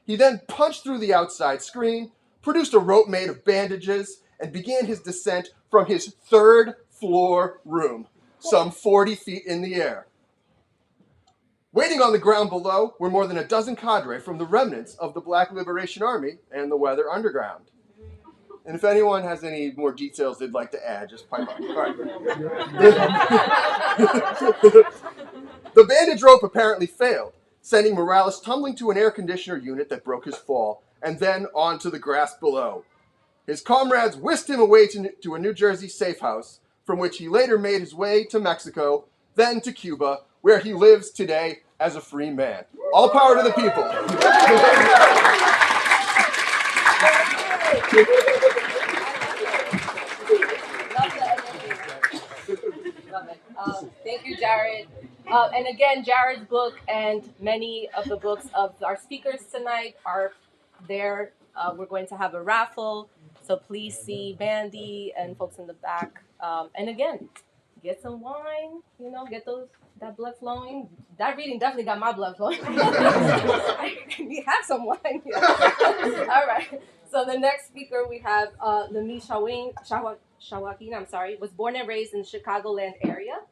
He then punched through the outside screen, produced a rope made of bandages, and began his descent from his 3rd floor room, some 40 feet in the air. Waiting on the ground below were more than a dozen cadre from the remnants of the Black Liberation Army and the Weather Underground. And if anyone has any more details they'd like to add, just pipe up. All right. The bandage rope apparently failed, sending Morales tumbling to an air conditioner unit that broke his fall, and then onto the grass below. His comrades whisked him away to a New Jersey safe house, from which he later made his way to Mexico, then to Cuba, where he lives today as a free man. All power to the people. Love it. Thank you, Jared. And again, Jared's book and many of the books of our speakers tonight are there. We're going to have a raffle, so please see Bandy and folks in the back. And again, get some wine. Get that blood flowing. That reading definitely got my blood flowing. We have some wine here. All right. So the next speaker we have Lemi Shawakin, was born and raised in the Chicagoland area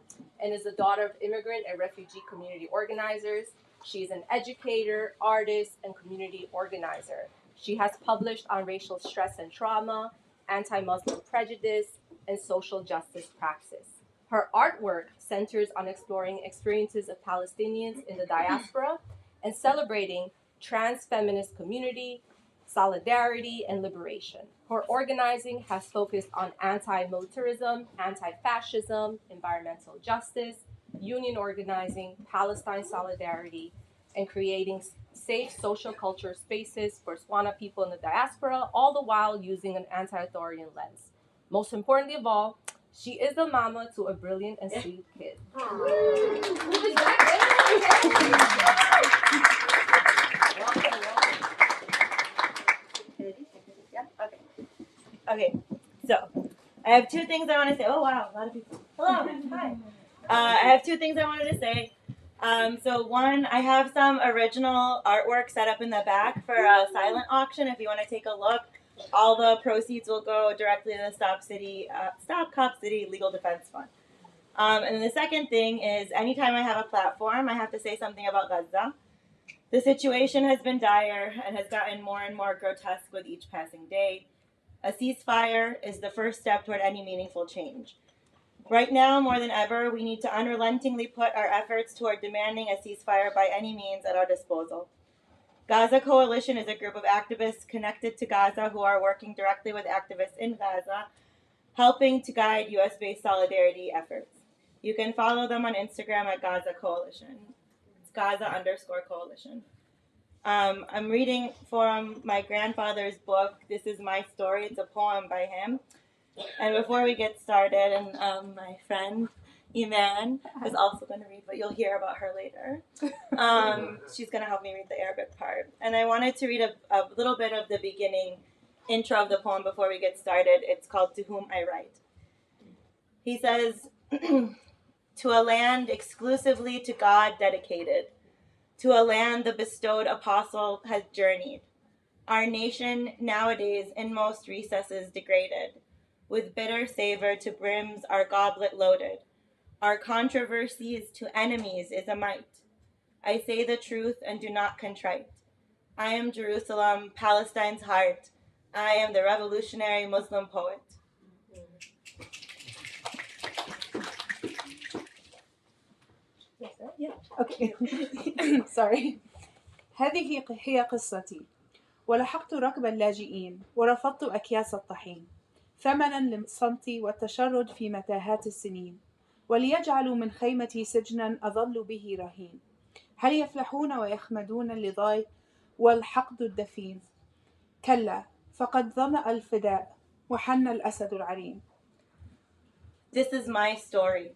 and is the daughter of immigrant and refugee community organizers. She's an educator, artist, and community organizer. She has published on racial stress and trauma, anti-Muslim prejudice, and social justice praxis. Her artwork centers on exploring experiences of Palestinians in the diaspora and celebrating trans-feminist community, solidarity, and liberation. Her organizing has focused on anti-militarism, anti-fascism, environmental justice, union organizing, Palestine solidarity, and creating safe social culture spaces for Swana people in the diaspora, all the while using an anti-authoritarian lens. Most importantly of all, she is the mama to a brilliant and sweet kid. Okay, so I have two things I want to say. Oh wow, a lot of people. Hello, hi. I have two things I wanted to say. So one, I have some original artwork set up in the back for a silent auction. If you want to take a look, all the proceeds will go directly to the Stop Cop City Legal Defense Fund. And then the second thing is, anytime I have a platform, I have to say something about Gaza. The situation has been dire and has gotten more and more grotesque with each passing day. A ceasefire is the first step toward any meaningful change. Right now, more than ever, we need to unrelentingly put our efforts toward demanding a ceasefire by any means at our disposal. Gaza Coalition is a group of activists connected to Gaza who are working directly with activists in Gaza, helping to guide U.S.-based solidarity efforts. You can follow them on Instagram at Gaza Coalition. It's Gaza_Coalition. I'm reading from my grandfather's book, This Is My Story. It's a poem by him. And before we get started, and my friend Iman is also going to read, but you'll hear about her later. She's going to help me read the Arabic part. And I wanted to read a little bit of the beginning intro of the poem before we get started. It's called To Whom I Write. He says, to a land exclusively to God dedicated, to a land the bestowed apostle has journeyed, our nation nowadays in most recesses degraded, with bitter savor to brims our goblet loaded, our controversies to enemies is a might. I say the truth and do not contrite. I am Jerusalem, Palestine's heart. I am the revolutionary Muslim poet. Okay. Sorry. هذه هي قصتي. ولحقت ركب اللاجئين ورفضت أكياس الطحين ثمنا لصمتي والتشرد في متاهات السنين وليجعلوا من خيمتي سجنا أظل به رهين. هل يفلحون ويخمدون اللظاي والحقد الدفين؟ كلا فقد ظمأ الفداء وحن الأسد العرين. This is my story.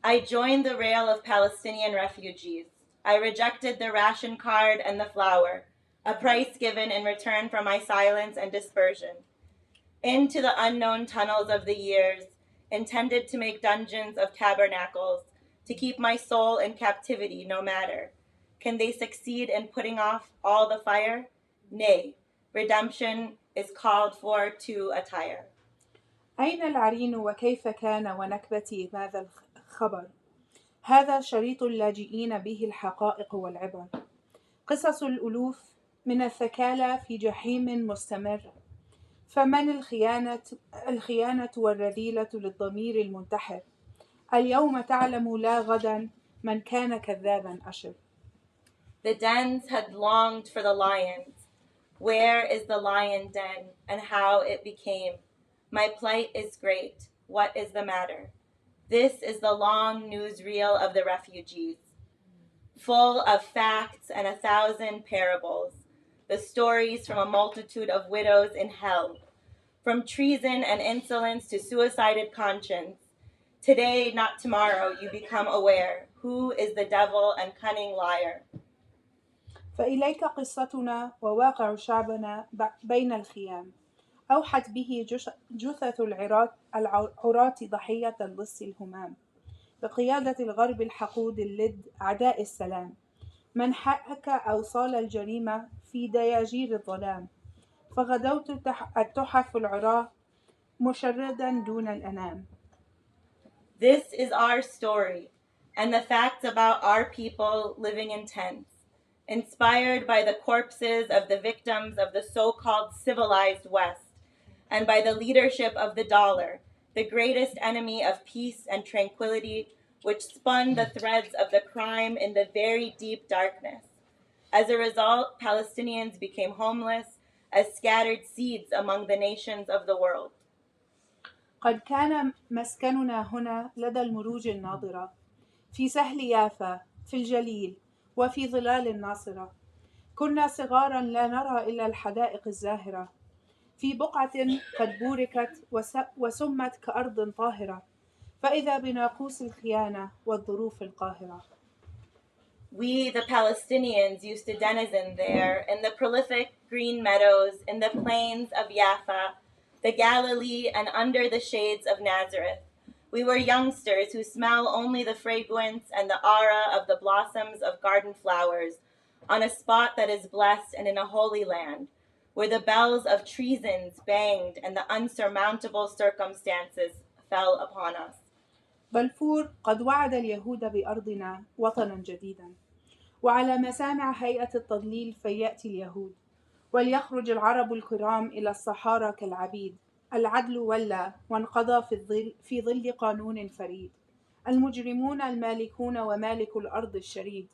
I joined the rail of Palestinian refugees. I rejected the ration card and the flour, a price given in return for my silence and dispersion. Into the unknown tunnels of the years, intended to make dungeons of tabernacles, to keep my soul in captivity no matter. Can they succeed in putting off all the fire? Nay, redemption is called for to attire. أين العرين وكيف كان ونكبتي ماذا الخبر؟ هذا شريط اللاجئين به الحقائق والعبر. قصص الألوف من الثكالى في جحيم مستمر. فمن الخيانة والرذيلة للضمير المنتحر. اليوم تعلم لا غدا من كان كذابا أشر. The dens had longed for the lions. Where is the lion den and how it became? My plight is great. What is the matter? This is the long newsreel of the refugees, full of facts and 1,000 parables. the stories from a multitude of widows in hell. From treason and insolence to suicided conscience, today, not tomorrow, you become aware who is the devil and cunning liar. فإليك قصتنا وواقع شعبنا بين الخيام. أوحت به جثث العراة ضحية اللص الهمام، بقيادة الغرب الحقود اللد أعداء السلام، من حكى أوصال الجريمة في دياجير الظلام، فغدوت التحف العراة مشردا دون الأنام. This is our story and the facts about our people living in tents, inspired by the corpses of the victims of the so-called civilized West, and by the leadership of the dollar, the greatest enemy of peace and tranquility, which spun the threads of the crime in the very deep darkness. As a result, Palestinians became homeless as scattered seeds among the nations of the world. قد كان مسكننا هنا لدى المروج الناضرة، في سهل يافا، في الجليل، وفي ظلال الناصرة. كنا صغارا لا نرى إلا الحدائق الزاهرة، في بقعة قد بوركت وسمت كأرض طاهرة، فإذا بناقوس الخيانة والظروف القاهرة. We, the Palestinians, used to denizen there in the prolific green meadows, in the plains of Jaffa, the Galilee, and under the shades of Nazareth. We were youngsters who smell only the fragrance and the aura of the blossoms of garden flowers on a spot that is blessed and in a holy land, where the bells of treasons banged and the unsurmountable circumstances fell upon us. بلفور قد وعد اليهود بأرضنا وطنا جديدا، وعلى مسامع هيئة التضليل فيأتي اليهود، وليخرج العرب الكرام إلى الصحارى كالعبيد. العدل ولى وانقضى في ظل قانون فريد، المجرمون المالكون ومالك الأرض الشريد.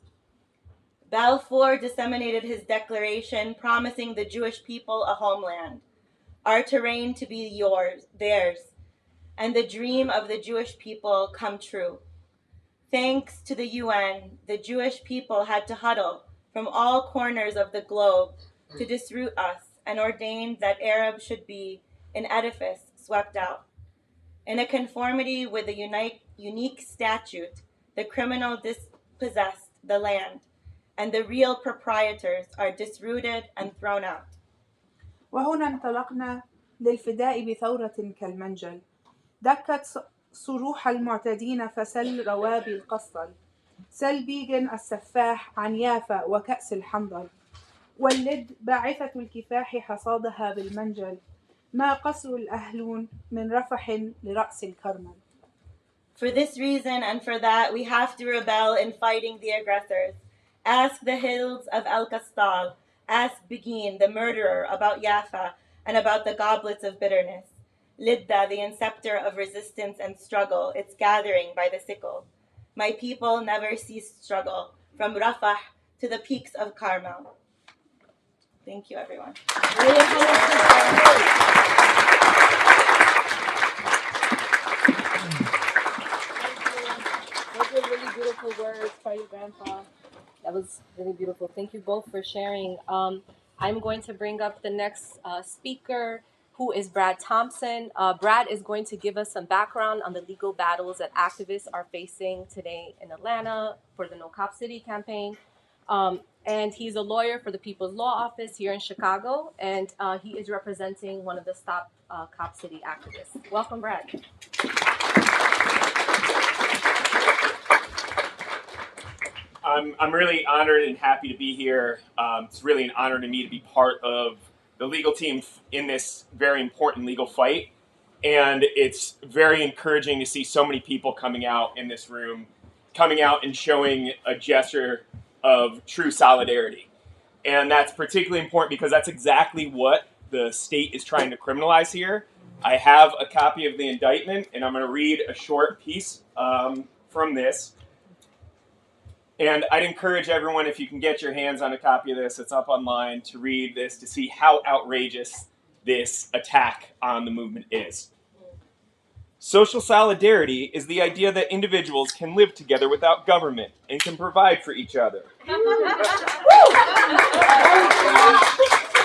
Balfour disseminated his declaration promising the Jewish people a homeland, our terrain to be theirs, and the dream of the Jewish people come true. Thanks to the UN, the Jewish people had to huddle from all corners of the globe to disroot us and ordained that Arabs should be an edifice swept out. In a conformity with the unique statute, the criminal dispossessed the land, and the real proprietors are disrooted and thrown out. وهنا انطلقنا للفداء بثورة كالمنجل، دكت صروح المعتدين فسل روابي القصل، سل بيجن السفاح عن يافا وكأس الحنظل، واللد باعثة الكفاح حصادها بالمنجل، ما قصر الأهلون من رفح لرأس الكرمل. For this reason and for that, we have to rebel in fighting the aggressors. Ask the hills of El-Kastal, ask Begin, the murderer, about Jaffa and about the goblets of bitterness. Lidda, the inceptor of resistance and struggle, its gathering by the sickle. My people never ceased struggle, from Rafah to the peaks of Carmel. Thank you, everyone. Those were really beautiful words by your grandpa. That was really beautiful. Thank you both for sharing. I'm going to bring up the next speaker, who is Brad Thompson. Brad is going to give us some background on the legal battles that activists are facing today in Atlanta for the No Cop City campaign. And he's a lawyer for the People's Law Office here in Chicago, and he is representing one of the Stop Cop City activists. Welcome, Brad. I'm really honored and happy to be here. It's really an honor to me to be part of the legal team in this very important legal fight. And it's very encouraging to see so many people coming out in this room, coming out and showing a gesture of true solidarity. And that's particularly important because that's exactly what the state is trying to criminalize here. I have a copy of the indictment, and I'm going to read a short piece from this. And I'd encourage everyone, if you can get your hands on a copy of this, it's up online, to read this, to see how outrageous this attack on the movement is. Social solidarity is the idea that individuals can live together without government and can provide for each other.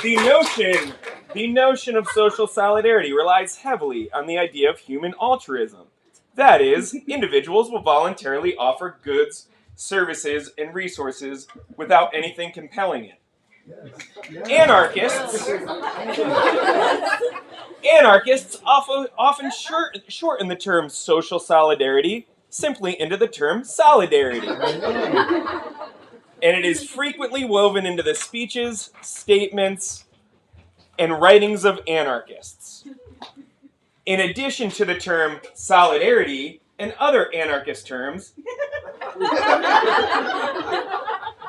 The notion of social solidarity relies heavily on the idea of human altruism. That is, individuals will voluntarily offer goods, services, and resources without anything compelling it. Anarchists often shorten the term social solidarity simply into the term solidarity. And it is frequently woven into the speeches, statements, and writings of anarchists. In addition to the term solidarity and other anarchist terms,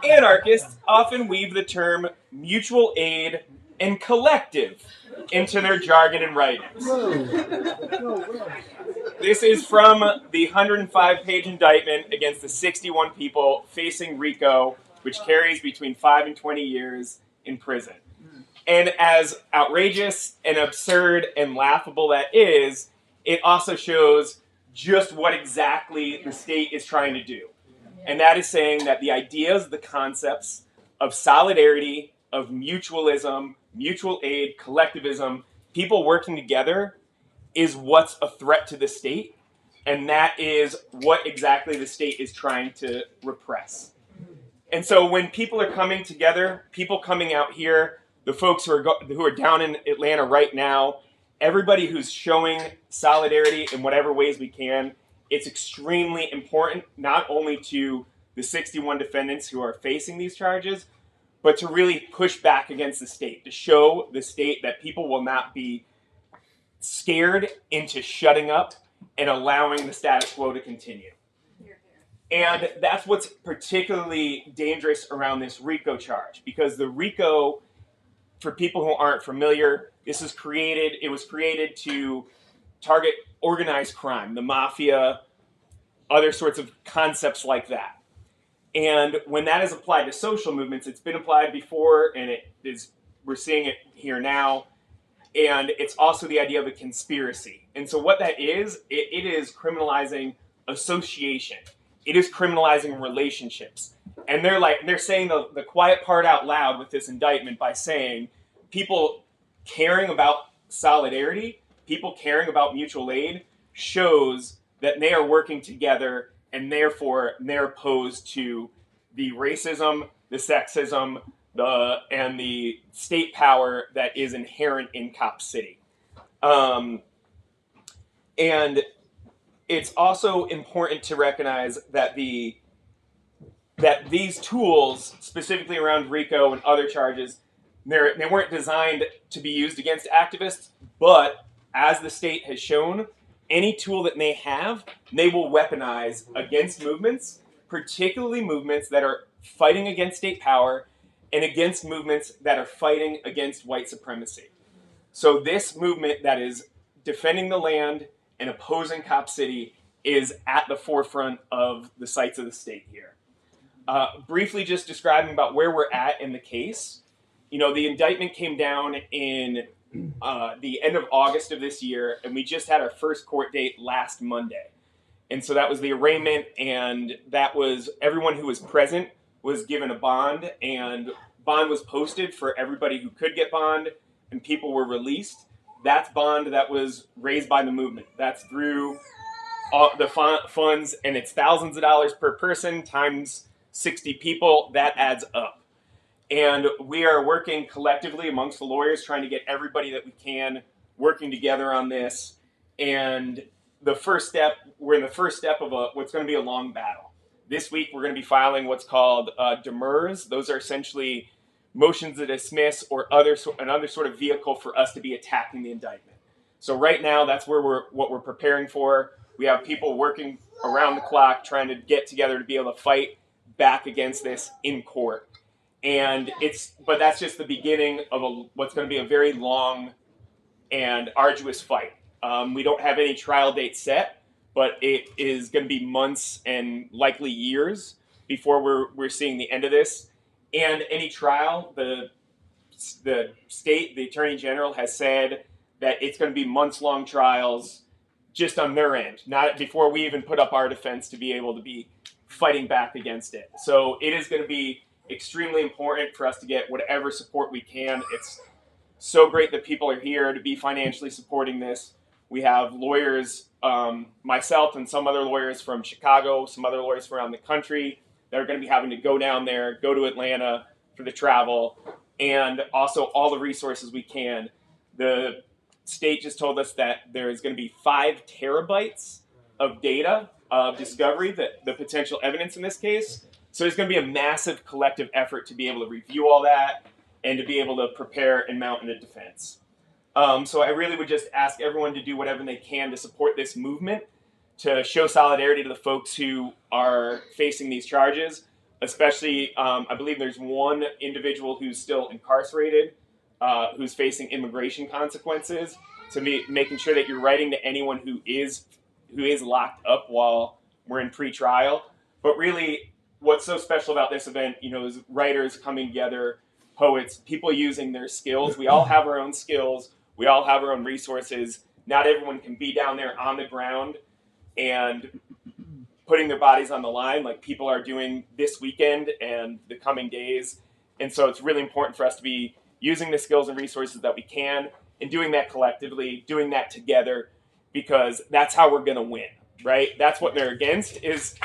anarchists often weave the term mutual aid and collective into their jargon and writings. This is from the 105-page indictment against the 61 people facing RICO, which carries between 5 and 20 years in prison. And as outrageous and absurd and laughable that is, it also shows just what exactly the state is trying to do. And that is saying that the ideas, the concepts of solidarity, of mutualism, mutual aid, collectivism, people working together is what's a threat to the state. And that is what exactly the state is trying to repress. And so when people are coming together, people coming out here, the folks who are down in Atlanta right now, everybody who's showing solidarity in whatever ways we can, it's extremely important, not only to the 61 defendants who are facing these charges, but to really push back against the state, to show the state that people will not be scared into shutting up and allowing the status quo to continue. And that's what's particularly dangerous around this RICO charge, because the RICO, for people who aren't familiar, it was created to target organized crime, the mafia, other sorts of concepts like that. And when that is applied to social movements, it's been applied before, and we're seeing it here now. And it's also the idea of a conspiracy. And so what that is, it is criminalizing association. It is criminalizing relationships. And they're saying the quiet part out loud with this indictment by saying people caring about solidarity, people caring about mutual aid shows that they are working together, and therefore they're opposed to the racism, the sexism, and the state power that is inherent in Cop City. And it's also important to recognize that these tools, specifically around RICO and other charges, they weren't designed to be used against activists, but as the state has shown, any tool that they have, they will weaponize against movements, particularly movements that are fighting against state power and against movements that are fighting against white supremacy. So this movement that is defending the land and opposing Cop City is at the forefront of the sights of the state here. Briefly just describing about where we're at in the case. The indictment came down in the end of August of this year, and we just had our first court date last Monday. And so that was the arraignment, and that was everyone who was present was given a bond, and bond was posted for everybody who could get bond, and people were released. That's bond that was raised by the movement. That's through the funds, and it's thousands of dollars per person times 60 people. That adds up. And we are working collectively amongst the lawyers, trying to get everybody that we can working together on this. And we're in the first step of what's going to be a long battle. This week, we're going to be filing what's called demurs. Those are essentially motions to dismiss or another sort of vehicle for us to be attacking the indictment. So right now, that's what we're preparing for. We have people working around the clock trying to get together to be able to fight back against this in court. But that's just the beginning of what's going to be a very long and arduous fight. We don't have any trial date set, but it is going to be months and likely years before we're seeing the end of this. And any trial, the state, the attorney general has said that it's going to be months-long trials just on their end, not before we even put up our defense to be able to be fighting back against it. So it is going to be extremely important for us to get whatever support we can. It's so great that people are here to be financially supporting this. We have lawyers, myself and some other lawyers from Chicago, some other lawyers from around the country that are going to be having to go down there, go to Atlanta for the travel, and also all the resources we can. The state just told us that there is going to be 5 terabytes of data of discovery, that the potential evidence in this case. So there's going to be a massive collective effort to be able to review all that and to be able to prepare and mount a defense. So I really would just ask everyone to do whatever they can to support this movement, to show solidarity to the folks who are facing these charges, especially I believe there's one individual who's still incarcerated, who's facing immigration consequences, to be making sure that you're writing to anyone who is locked up while we're in pre-trial. But really, what's so special about this event, is writers coming together, poets, people using their skills. We all have our own skills. We all have our own resources. Not everyone can be down there on the ground and putting their bodies on the line like people are doing this weekend and the coming days. And so it's really important for us to be using the skills and resources that we can and doing that collectively, doing that together, because that's how we're going to win, right? That's what they're against, is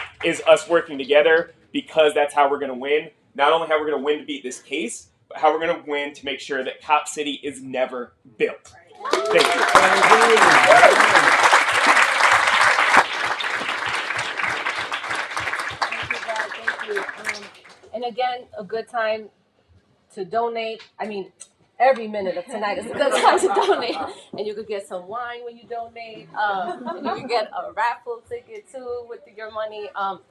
us working together, because that's how we're going to win. Not only how we're going to win to beat this case, but how we're going to win to make sure that Cop City is never built. Thank you. Thank you. And again, a good time to donate. I mean, every minute of tonight is a good time to donate. And you could get some wine when you donate. And you can get a raffle ticket too with your money.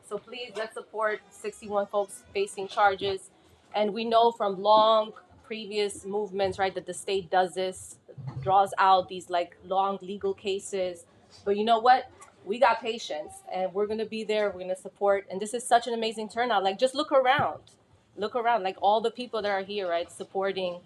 So please, let's support 61 folks facing charges. And we know from long previous movements, right, that the state does this, draws out these like long legal cases. But you know what? We got patience, and we're going to be there. We're going to support. And this is such an amazing turnout. Like, just look around, like all the people that are here, right, supporting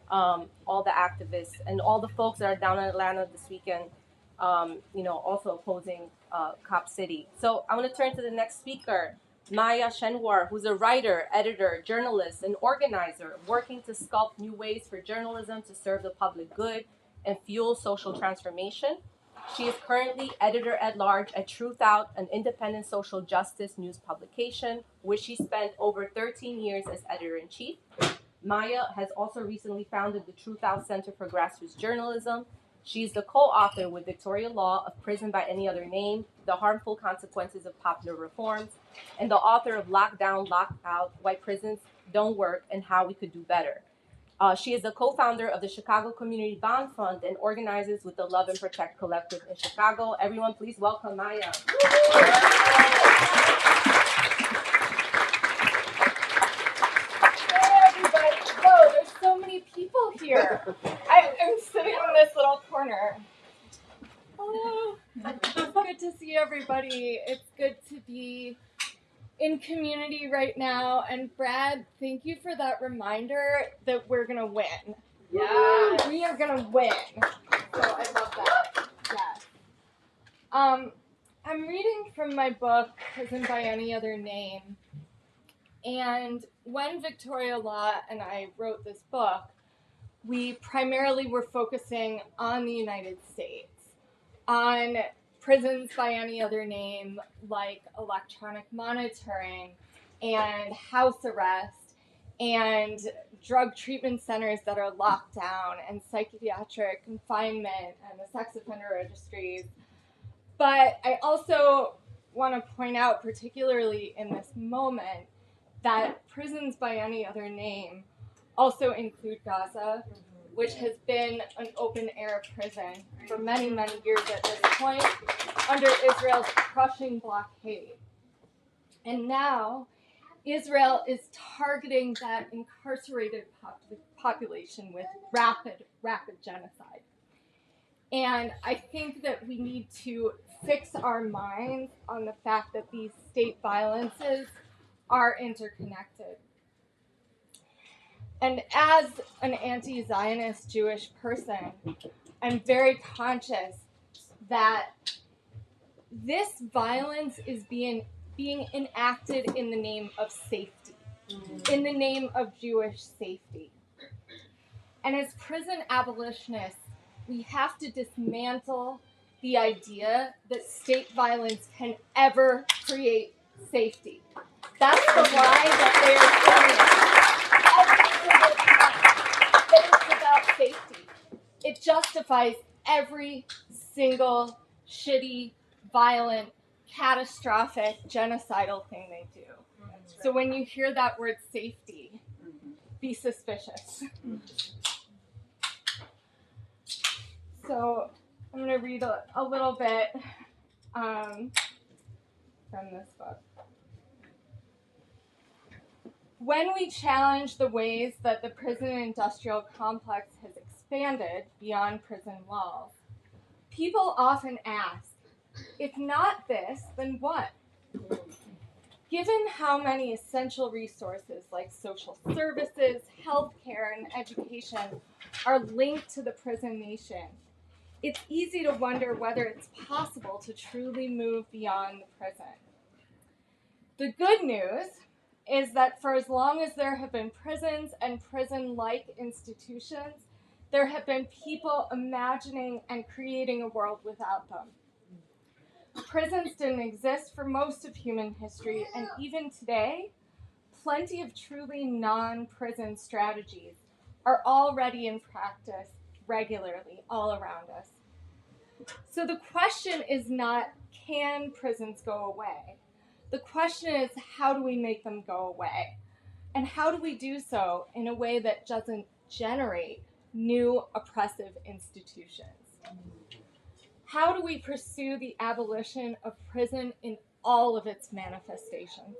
all the activists and all the folks that are down in Atlanta this weekend, also opposing Cop City. So I want to turn to the next speaker, Maya Shenwar, who's a writer, editor, journalist, and organizer working to sculpt new ways for journalism to serve the public good and fuel social transformation. She is currently editor-at-large at Truth Out, an independent social justice news publication, which she spent over 13 years as editor-in-chief. Maya has also recently founded the Truth Out Center for Grassroots Journalism. She's the co-author with Victoria Law of Prison by Any Other Name, The Harmful Consequences of Popular Reforms, and the author of Lockdown, Lockout, Why Prisons Don't Work and How We Could Do Better. She is the co-founder of the Chicago Community Bond Fund and organizes with the Love and Protect Collective in Chicago. Everyone, please welcome Maya. Hey, everybody. Whoa, there's so many people here. I'm sitting in this little corner. Hello. It's good to see everybody. It's good to be in community right now. And Brad, thank you for that reminder that we're going to win. Yeah. We are going to win. So I love that. Yes. I'm reading from my book, Prison by Any Other Name. And when Victoria Law and I wrote this book, we primarily were focusing on the United States, on prisons by any other name, like electronic monitoring and house arrest and drug treatment centers that are locked down and psychiatric confinement and the sex offender registries. But I also want to point out, particularly in this moment, that prisons by any other name also include Gaza, which has been an open-air prison for many, many years at this point, under Israel's crushing blockade. And now, Israel is targeting that incarcerated population with rapid genocide. And I think that we need to fix our minds on the fact that these state violences are interconnected. And as an anti-Zionist Jewish person, I'm very conscious that this violence is being enacted in the name of safety. in the name of Jewish safety. And as prison abolitionists, we have to dismantle the idea that state violence can ever create safety. That's the lie that they are telling us every single time. That it's about safety. It justifies every single shitty, violent, catastrophic, genocidal thing they do. So when you hear that word safety, be suspicious. So I'm going to read a little bit from this book. When we challenge the ways that the prison industrial complex has expanded beyond prison walls, people often ask, if not this, then what? Given how many essential resources like social services, healthcare, and education are linked to the prison nation, it's easy to wonder whether it's possible to truly move beyond the prison. The good news is that for as long as there have been prisons and prison-like institutions, there have been people imagining and creating a world without them. Prisons didn't exist for most of human history, and even today, plenty of truly non-prison strategies are already in practice regularly all around us. So the question is not, can prisons go away? The question is, how do we make them go away? And how do we do so in a way that doesn't generate new oppressive institutions? How do we pursue the abolition of prison in all of its manifestations?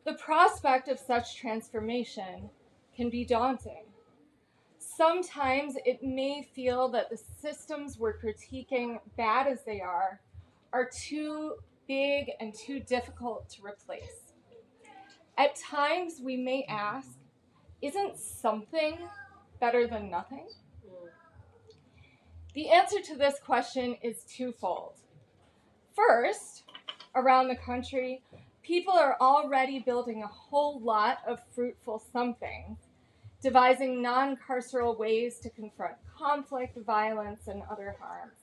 The prospect of such transformation can be daunting. Sometimes it may feel that the systems we're critiquing, bad as they are too big and too difficult to replace. At times we may ask, isn't something better than nothing? The answer to this question is twofold. First, around the country, people are already building a whole lot of fruitful somethings, devising non-carceral ways to confront conflict, violence, and other harms.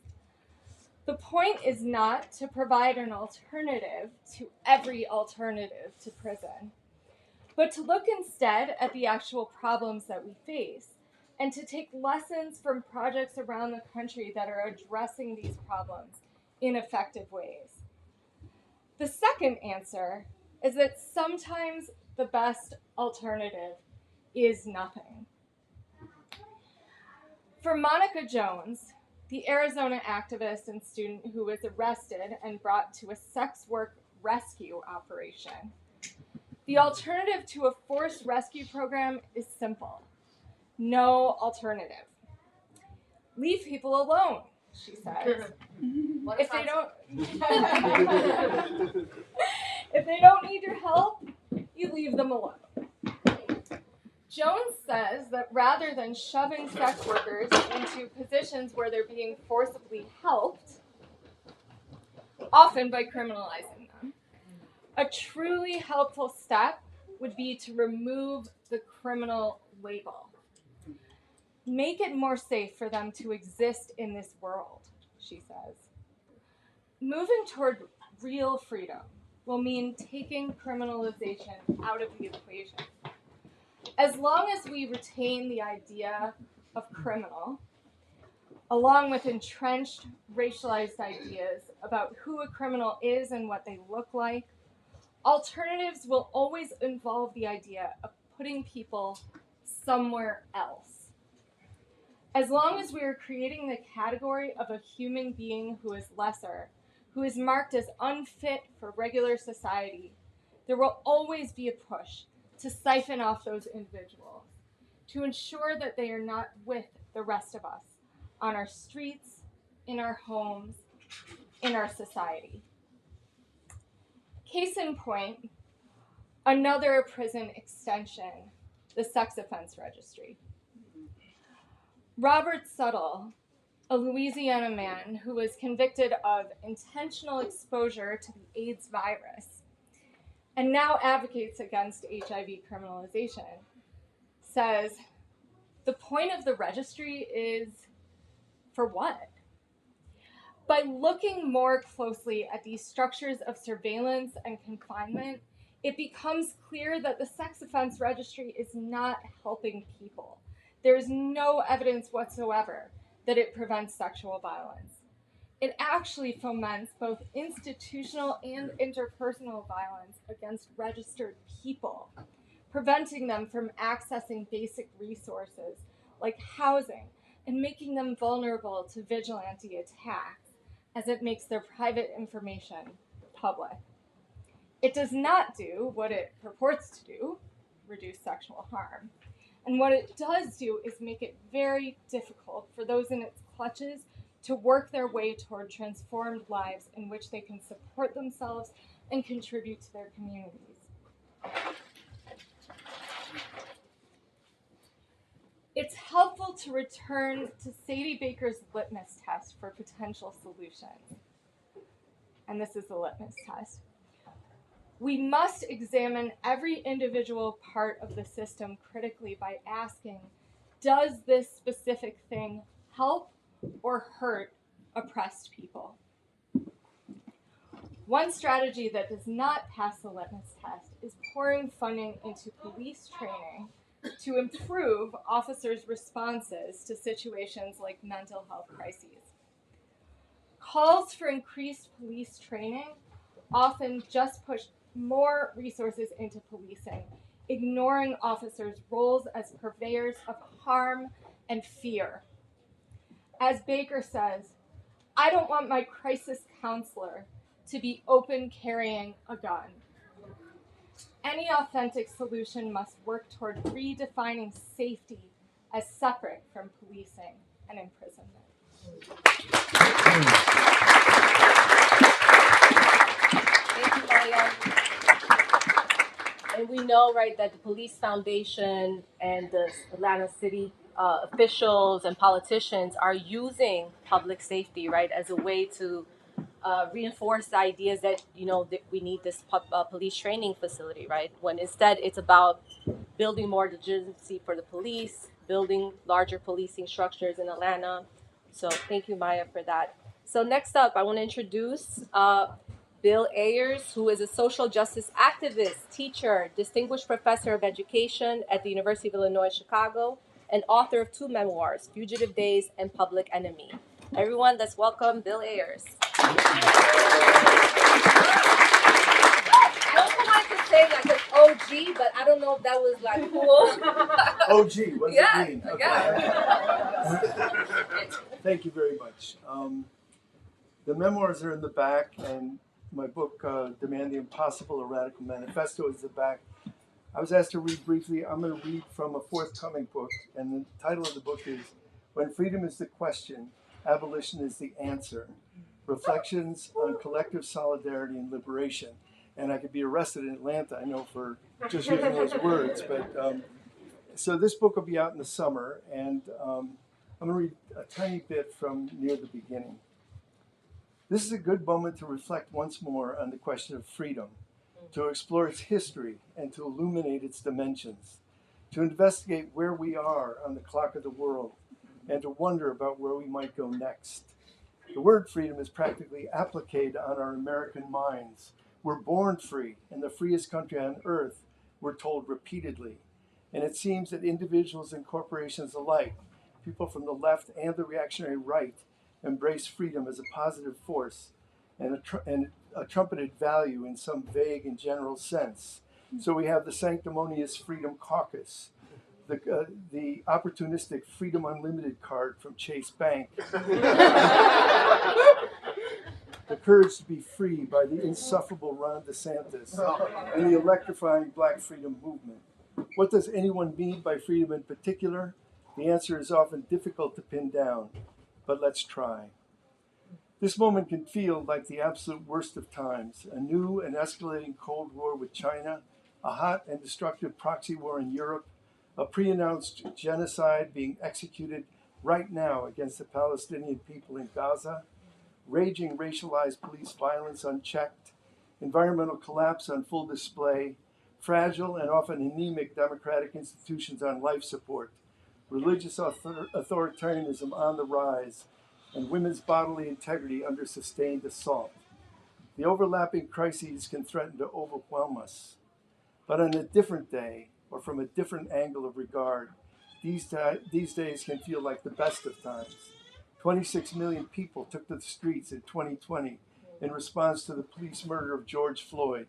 The point is not to provide an alternative to every alternative to prison, but to look instead at the actual problems that we face and to take lessons from projects around the country that are addressing these problems in effective ways. The second answer is that sometimes the best alternative is nothing. For Monica Jones, the Arizona activist and student who was arrested and brought to a sex work rescue operation, the alternative to a forced rescue program is simple. No alternative. Leave people alone, she says. If they don't need your help, you leave them alone. Jones says that rather than shoving sex workers into positions where they're being forcibly helped, often by criminalizing them, a truly helpful step would be to remove the criminal label. Make it more safe for them to exist in this world, she says. Moving toward real freedom will mean taking criminalization out of the equation. As long as we retain the idea of criminal, along with entrenched racialized ideas about who a criminal is and what they look like, alternatives will always involve the idea of putting people somewhere else. As long as we are creating the category of a human being who is lesser, who is marked as unfit for regular society, there will always be a push to siphon off those individuals, to ensure that they are not with the rest of us on our streets, in our homes, in our society. Case in point, another prison extension, the sex offense registry. Robert Suttle, a Louisiana man who was convicted of intentional exposure to the AIDS virus, and now advocates against HIV criminalization, says the point of the registry is for what? By looking more closely at these structures of surveillance and confinement, it becomes clear that the sex offense registry is not helping people. There is no evidence whatsoever that it prevents sexual violence. It actually foments both institutional and interpersonal violence against registered people, preventing them from accessing basic resources like housing and making them vulnerable to vigilante attacks as it makes their private information public. It does not do what it purports to do, reduce sexual harm. And what it does do is make it very difficult for those in its clutches to work their way toward transformed lives in which they can support themselves and contribute to their communities. It's helpful to return to Sadie Baker's litmus test for potential solutions. And this is the litmus test. We must examine every individual part of the system critically by asking, does this specific thing help or hurt oppressed people? One strategy that does not pass the litmus test is pouring funding into police training to improve officers' responses to situations like mental health crises. Calls for increased police training often just push more resources into policing, ignoring officers' roles as purveyors of harm and fear. As Baker says, I don't want my crisis counselor to be open carrying a gun. Any authentic solution must work toward redefining safety as separate from policing and imprisonment. Thank you, Maya. And we know, right, that the Police Foundation and the Atlanta City officials and politicians are using public safety, right, as a way to reinforce the ideas that, that we need this police training facility, right? When instead it's about building more legitimacy for the police, building larger policing structures in Atlanta. So thank you, Maya, for that. So next up, I want to introduce Bill Ayers, who is a social justice activist, teacher, distinguished professor of education at the University of Illinois, Chicago, and author of 2 memoirs, Fugitive Days and Public Enemy. Everyone, let's welcome Bill Ayers. I also wanted to say like an OG, but I don't know if that was like cool. OG, what does it mean? Okay. Yeah. Thank you very much. The memoirs are in the back, and my book, Demand the Impossible, A Radical Manifesto, is the back. I was asked to read briefly. I'm going to read from a forthcoming book, and the title of the book is When Freedom is the Question, Abolition is the Answer. Reflections on Collective Solidarity and Liberation. And I could be arrested in Atlanta, I know, for just using those words. But so this book will be out in the summer, and I'm going to read a tiny bit from near the beginning. This is a good moment to reflect once more on the question of freedom, to explore its history and to illuminate its dimensions, to investigate where we are on the clock of the world, and to wonder about where we might go next. The word freedom is practically appliqued on our American minds. We're born free, in the freest country on earth, we're told repeatedly. And it seems that individuals and corporations alike, people from the left and the reactionary right, embrace freedom as a positive force and a trumpeted value in some vague and general sense. So we have the sanctimonious Freedom Caucus, the opportunistic Freedom Unlimited card from Chase Bank, the courage to be free by the insufferable Ron DeSantis, and the electrifying Black freedom movement. What does anyone mean by freedom in particular? The answer is often difficult to pin down, but let's try. This moment can feel like the absolute worst of times, a new and escalating Cold War with China, a hot and destructive proxy war in Europe, a pre-announced genocide being executed right now against the Palestinian people in Gaza, raging racialized police violence unchecked, environmental collapse on full display, fragile and often anemic democratic institutions on life support, religious authoritarianism on the rise, and women's bodily integrity under sustained assault. The overlapping crises can threaten to overwhelm us. But on a different day, or from a different angle of regard, these days can feel like the best of times. 26 million people took to the streets in 2020 in response to the police murder of George Floyd,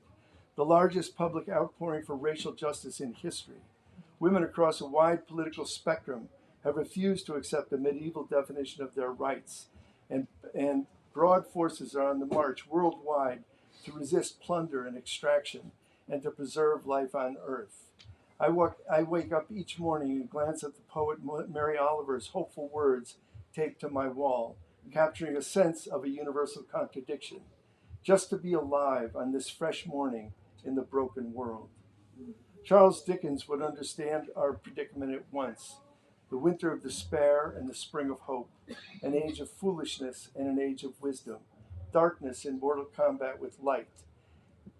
the largest public outpouring for racial justice in history. Women across a wide political spectrum have refused to accept the medieval definition of their rights, and broad forces are on the march worldwide to resist plunder and extraction and to preserve life on earth. I wake up each morning and glance at the poet Mary Oliver's hopeful words taped to my wall, capturing a sense of a universal contradiction. Just to be alive on this fresh morning in the broken world. Charles Dickens would understand our predicament at once. The winter of despair and the spring of hope, an age of foolishness and an age of wisdom, darkness in mortal combat with light.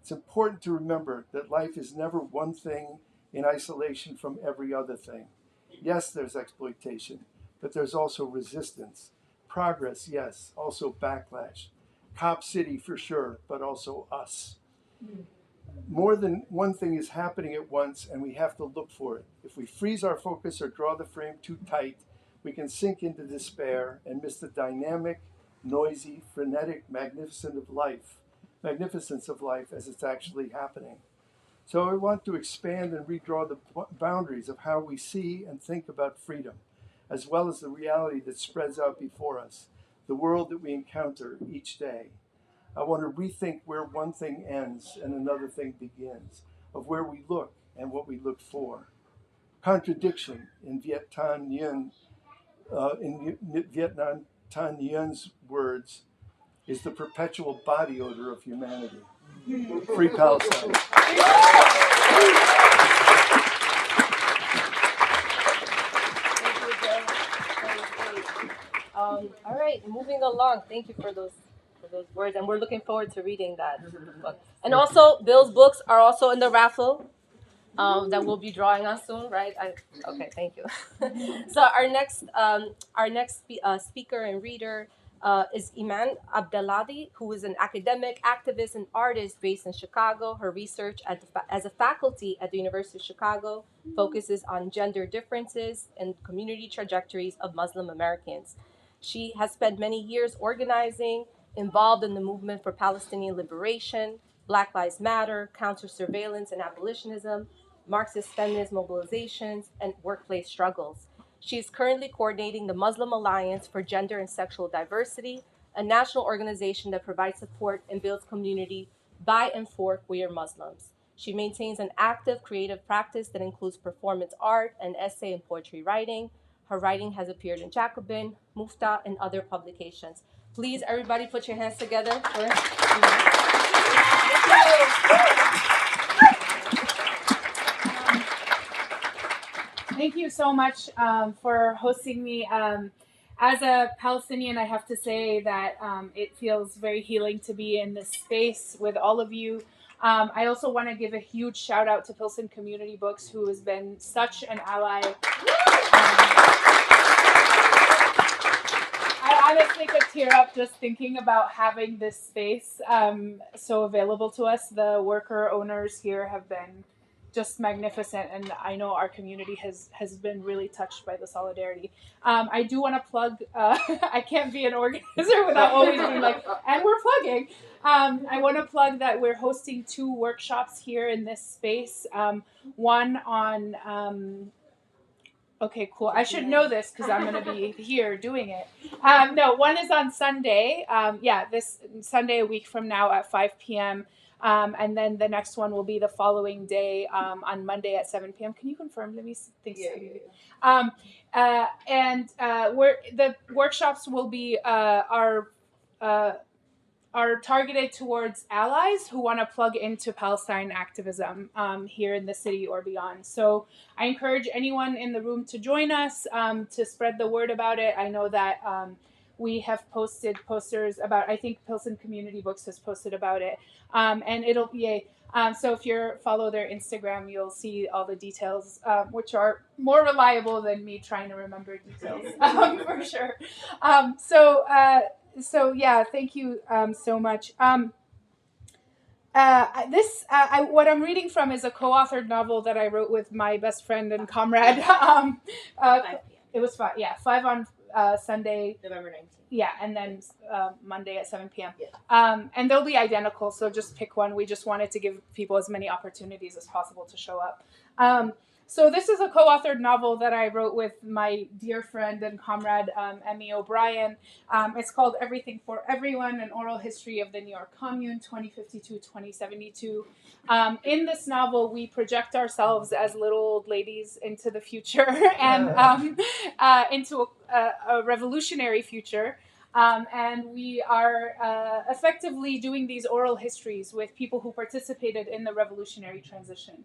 It's important to remember that life is never one thing in isolation from every other thing. Yes, there's exploitation, but there's also resistance. Progress, yes, also backlash. Cop City for sure, but also us. More than one thing is happening at once, and we have to look for it. If we freeze our focus or draw the frame too tight, we can sink into despair and miss the dynamic, noisy, frenetic magnificence of life as it's actually happening. So I want to expand and redraw the boundaries of how we see and think about freedom, as well as the reality that spreads out before us, the world that we encounter each day. I want to rethink where one thing ends and another thing begins, of where we look and what we look for. Contradiction in Viet Thanh Nguyen's words is the perpetual body odor of humanity. Free Palestine. All right, moving along. Thank you for those words, and we're looking forward to reading that book. And also, Bill's books are also in the raffle that we'll be drawing on soon, right? Okay, thank you. So our next speaker and reader is Iman Abdelhadi, who is an academic, activist, and artist based in Chicago. Her research as a faculty at the University of Chicago focuses on gender differences and community trajectories of Muslim Americans. She has spent many years organizing, involved in the movement for Palestinian liberation, Black Lives Matter, counter-surveillance and abolitionism, Marxist feminist mobilizations, and workplace struggles. She is currently coordinating the Muslim Alliance for Gender and Sexual Diversity, a national organization that provides support and builds community by and for queer Muslims. She maintains an active creative practice that includes performance art and essay and poetry writing. Her writing has appeared in Jacobin, Mufta, and other publications. Please, everybody, put your hands together for Iman. Thank you so much for hosting me. As a Palestinian, I have to say that it feels very healing to be in this space with all of you. I also want to give a huge shout out to Pilsen Community Books, who has been such an ally. I honestly could tear up just thinking about having this space so available to us. The worker owners here have been just magnificent, and I know our community has been really touched by the solidarity. I do want to plug, I can't be an organizer without always being like, and we're plugging. I want to plug that we're hosting 2 workshops here in this space. One on, okay, cool. I should know this because I'm going to be here doing it. No, one is on Sunday. This Sunday, a week from now at 5 p.m. And then the next one will be the following day on Monday at 7 p.m. Can you confirm? Let me think. The workshops will be are targeted towards allies who want to plug into Palestine activism here in the city or beyond. So I encourage anyone in the room to join us, to spread the word about it. I know that we have posted posters about, I think Pilsen Community Books has posted about it. And it'll be so if you follow their Instagram, you'll see all the details, which are more reliable than me trying to remember details, for sure. So yeah, thank you so much. What I'm reading from is a co-authored novel that I wrote with my best friend and comrade. 5 p.m. It was 5 on Sunday. November 19th. Yeah, and then Monday at 7 p.m. Yeah. And they'll be identical, so just pick one. We just wanted to give people as many opportunities as possible to show up. So this is a co-authored novel that I wrote with my dear friend and comrade, Emmy O'Brien. It's called Everything for Everyone, An Oral History of the New York Commune, 2052-2072. In this novel, we project ourselves as little old ladies into the future and into a revolutionary future. And we are effectively doing these oral histories with people who participated in the revolutionary transition.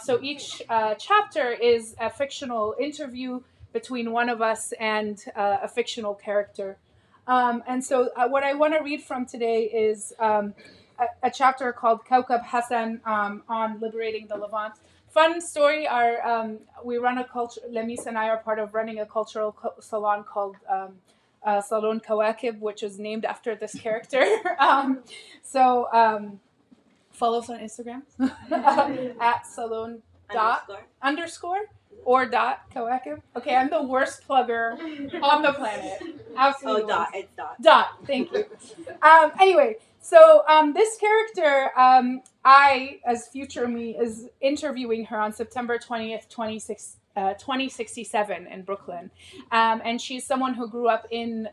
So each chapter is a fictional interview between one of us and a fictional character. And so what I want to read from today is a chapter called Kaukab Hassan on liberating the Levant. Fun story, we run a culture, Lemis and I are part of running a cultural salon called Salon Kawakib, which is named after this character. Follow us on Instagram at salon underscore or dot Kawakib. Okay, I'm the worst plugger on the planet. Absolutely. Oh, dot. It's dot. Dot. Thank you. Anyway, so this character, I, as future me, is interviewing her on September 20th, 2067 in Brooklyn. And she's someone who grew up in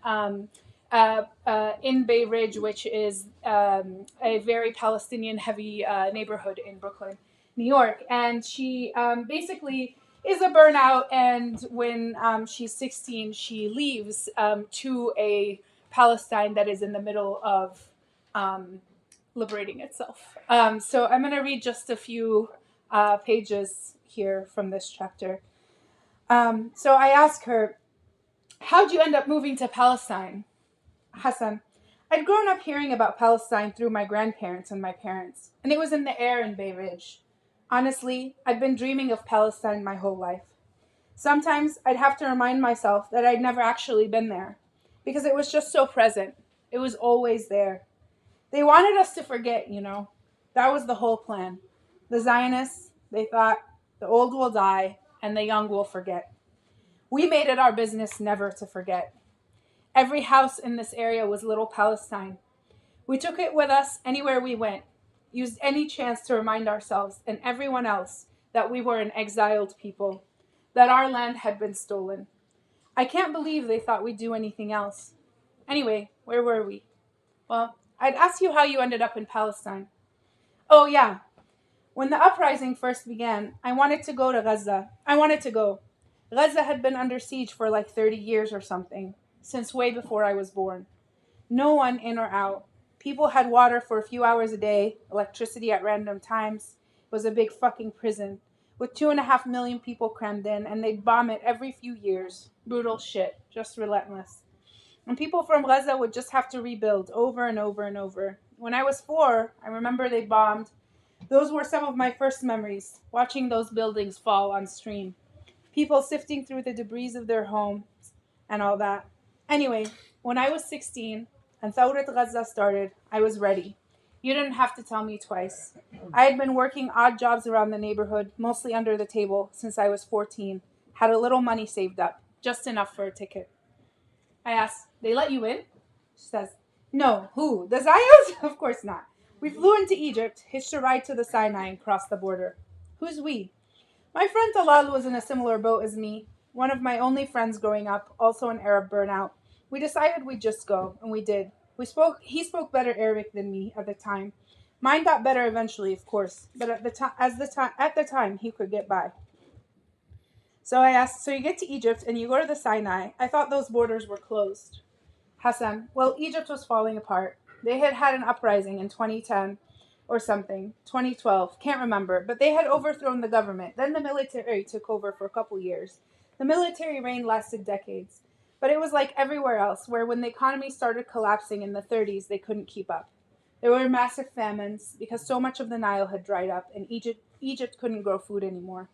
Bay Ridge, which is a very Palestinian-heavy neighborhood in Brooklyn, New York. And she basically is a burnout, and when she's 16, she leaves to a Palestine that is in the middle of liberating itself. So I'm going to read just a few pages here from this chapter. So I ask her, how'd you end up moving to Palestine? Hassan, I'd grown up hearing about Palestine through my grandparents and my parents, and it was in the air in Bay Ridge. Honestly, I'd been dreaming of Palestine my whole life. Sometimes I'd have to remind myself that I'd never actually been there, because it was just so present. It was always there. They wanted us to forget, you know. That was the whole plan. The Zionists, they thought, the old will die and the young will forget. We made it our business never to forget. Every house in this area was Little Palestine. We took it with us anywhere we went, used any chance to remind ourselves and everyone else that we were an exiled people, that our land had been stolen. I can't believe they thought we'd do anything else. Anyway, where were we? Well, I'd ask you how you ended up in Palestine. Oh, yeah. When the uprising first began, I wanted to go to Gaza. Gaza had been under siege for like 30 years or something, since way before I was born. No one in or out. People had water for a few hours a day, electricity at random times. It was a big fucking prison, with 2.5 million people crammed in, and they'd bomb it every few years. Brutal shit, just relentless. And people from Gaza would just have to rebuild over and over and over. When I was 4, I remember they bombed. Those were some of my first memories, watching those buildings fall on stream. People sifting through the debris of their homes and all that. Anyway, when I was 16 and Thawrat Gaza started, I was ready. You didn't have to tell me twice. I had been working odd jobs around the neighborhood, mostly under the table, since I was 14. Had a little money saved up, just enough for a ticket. I asked, they let you in? She says, no. Who? The Zayos? Of course not. We flew into Egypt, hitched a ride to the Sinai, and crossed the border. Who's we? My friend Talal was in a similar boat as me, one of my only friends growing up, also an Arab burnout. We decided we'd just go, and we did. He spoke better Arabic than me at the time. Mine got better eventually, of course, but at the time he could get by. So I asked, so you get to Egypt and you go to the Sinai. I thought those borders were closed. Hassan, well, Egypt was falling apart. They had had an uprising in 2010 or something, 2012, can't remember, but they had overthrown the government. Then the military took over for a couple years. The military reign lasted decades. But it was like everywhere else, where when the economy started collapsing in the 30s, they couldn't keep up. There were massive famines because so much of the Nile had dried up and Egypt couldn't grow food anymore.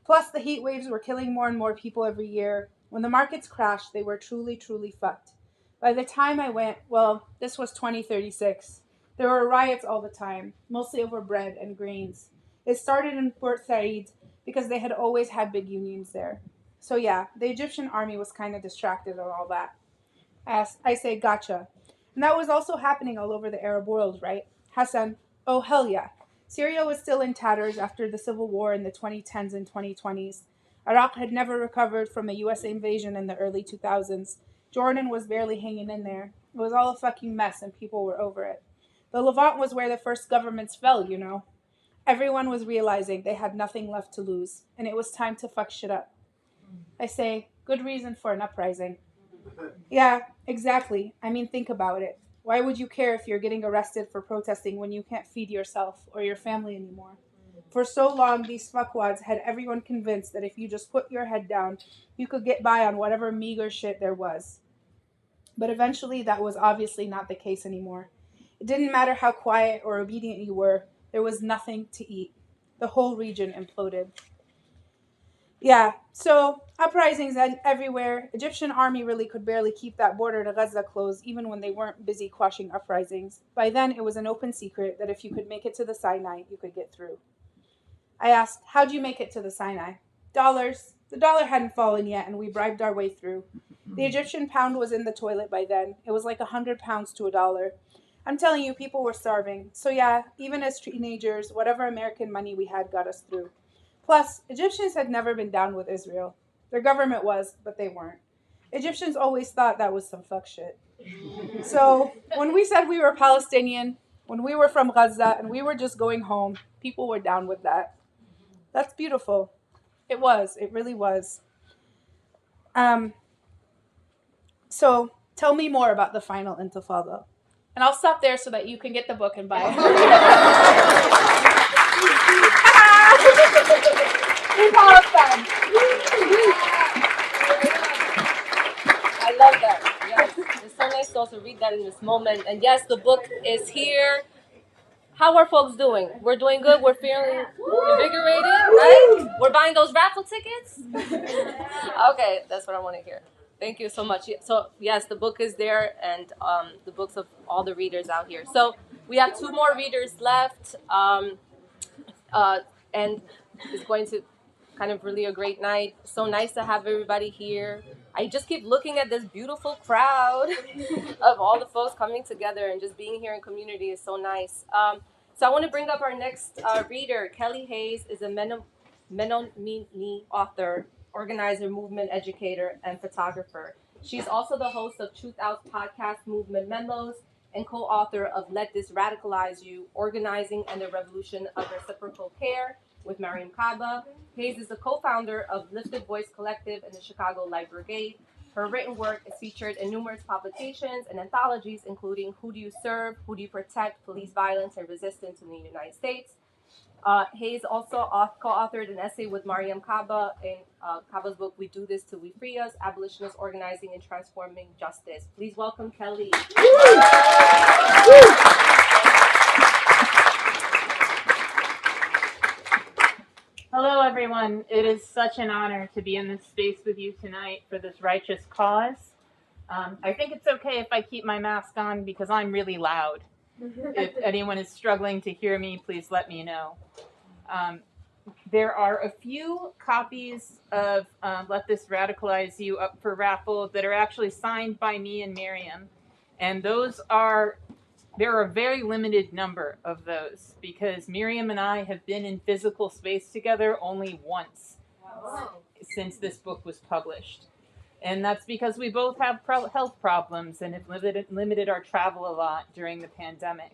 Plus, the heat waves were killing more and more people every year. When the markets crashed, they were truly, truly fucked. By the time I went, well, this was 2036, there were riots all the time, mostly over bread and grains. It started in Port Said because they had always had big unions there. So yeah, the Egyptian army was kind of distracted on all that. I say, gotcha. And that was also happening all over the Arab world, right? Hassan, oh hell yeah. Syria was still in tatters after the civil war in the 2010s and 2020s. Iraq had never recovered from a US invasion in the early 2000s. Jordan was barely hanging in there. It was all a fucking mess and people were over it. The Levant was where the first governments fell, you know. Everyone was realizing they had nothing left to lose, and it was time to fuck shit up. I say, good reason for an uprising. Yeah, exactly. I mean, think about it. Why would you care if you're getting arrested for protesting when you can't feed yourself or your family anymore? For so long, these fuckwads had everyone convinced that if you just put your head down, you could get by on whatever meager shit there was. But eventually, that was obviously not the case anymore. It didn't matter how quiet or obedient you were, there was nothing to eat. The whole region imploded. Yeah, so uprisings everywhere. Egyptian army really could barely keep that border to Gaza closed even when they weren't busy quashing uprisings. By then, it was an open secret that if you could make it to the Sinai, you could get through. I asked, how'd you make it to the Sinai? Dollars. The dollar hadn't fallen yet, and we bribed our way through. The Egyptian pound was in the toilet by then. It was like 100 pounds to $1. I'm telling you, people were starving. So yeah, even as teenagers, whatever American money we had got us through. Plus, Egyptians had never been down with Israel. Their government was, but they weren't. Egyptians always thought that was some fuck shit. So when we said we were Palestinian, when we were from Gaza, and we were just going home, people were down with that. That's beautiful. It was. It really was. So tell me more about the final Intifada. And I'll stop there so that you can get the book and buy it. I love that. Yes, it's so nice to also read that in this moment. And yes, the book is here. How are folks doing? We're doing good. We're feeling invigorated, right? We're buying those raffle tickets. Okay, that's what I want to hear. Thank you so much. So yes, the book is there, and the books of all the readers out here. So we have 2 more readers left, and it's going to kind of really a great night. So nice to have everybody here. I just keep looking at this beautiful crowd of all the folks coming together, and just being here in community is so nice. So I want to bring up our next reader. Kelly Hayes is a Mennonite author, organizer, movement educator, and photographer. She's also the host of Truth Out's podcast, Movement Memos, and co-author of Let This Radicalize You, Organizing and the Revolution of Reciprocal Care with Mariam Kaba. Hayes is the co-founder of Lifted Voice Collective and the Chicago Light Brigade. Her written work is featured in numerous publications and anthologies, including Who Do You Serve? Who Do You Protect? Police Violence and Resistance in the United States. Hayes also co-authored an essay with Mariam Kaba in Kaba's book, We Do This Till We Free Us, Abolitionist Organizing and Transforming Justice. Please welcome Kelly. Hello, everyone. It is such an honor to be in this space with you tonight for this righteous cause. I think it's okay if I keep my mask on because I'm really loud. If anyone is struggling to hear me, please let me know. There are a few copies of Let This Radicalize You up for raffle that are actually signed by me and Miriam. And there are a very limited number of those because Miriam and I have been in physical space together only once since this book was published. And that's because we both have health problems and have limited our travel a lot during the pandemic.